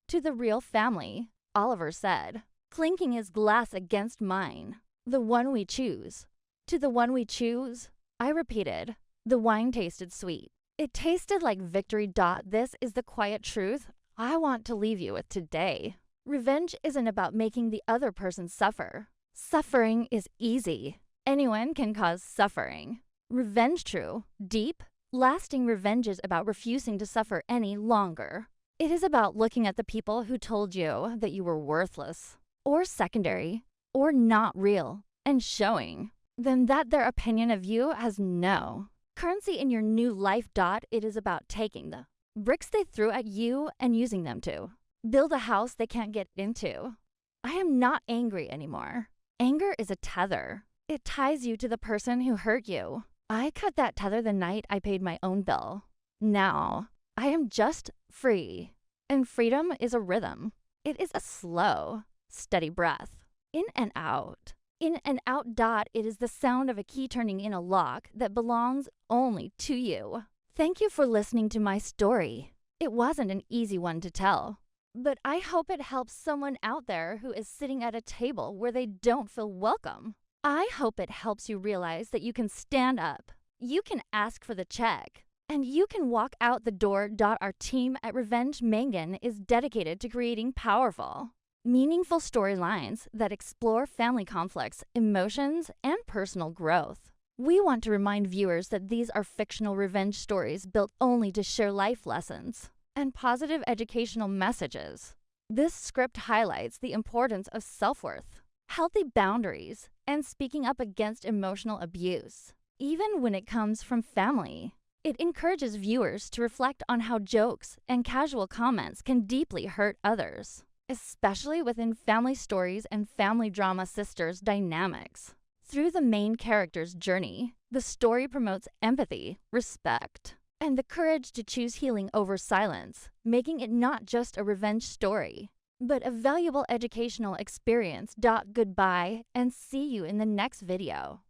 "To the real family," Oliver said, clinking his glass against mine. "The one we choose." "To the one we choose," I repeated. The wine tasted sweet. It tasted like victory. This is the quiet truth I want to leave you with today. Revenge isn't about making the other person suffer. Suffering is easy. Anyone can cause suffering. Revenge, true, deep, lasting revenge is about refusing to suffer any longer. It is about looking at the people who told you that you were worthless, or secondary, or not real, and showing them that their opinion of you has no currency in your new life. It is about taking the bricks they threw at you and using them to build a house they can't get into. I am not angry anymore. Anger is a tether. It ties you to the person who hurt you. I cut that tether the night I paid my own bill. Now, I am just free. And freedom is a rhythm. It is a slow, steady breath. In and out. In and out. It is the sound of a key turning in a lock that belongs only to you. Thank you for listening to my story. It wasn't an easy one to tell. But I hope it helps someone out there who is sitting at a table where they don't feel welcome. I hope it helps you realize that you can stand up, you can ask for the check, and you can walk out the door. Our team at Revenge Mangan is dedicated to creating powerful, meaningful storylines that explore family conflicts, emotions, and personal growth. We want to remind viewers that these are fictional revenge stories built only to share life lessons and positive educational messages. This script highlights the importance of self-worth, healthy boundaries, and speaking up against emotional abuse, even when it comes from family. It encourages viewers to reflect on how jokes and casual comments can deeply hurt others, especially within family stories and family drama sisters dynamics. Through the main character's journey, the story promotes empathy, respect, and the courage to choose healing over silence, making it not just a revenge story, but a valuable educational experience. Goodbye, and see you in the next video.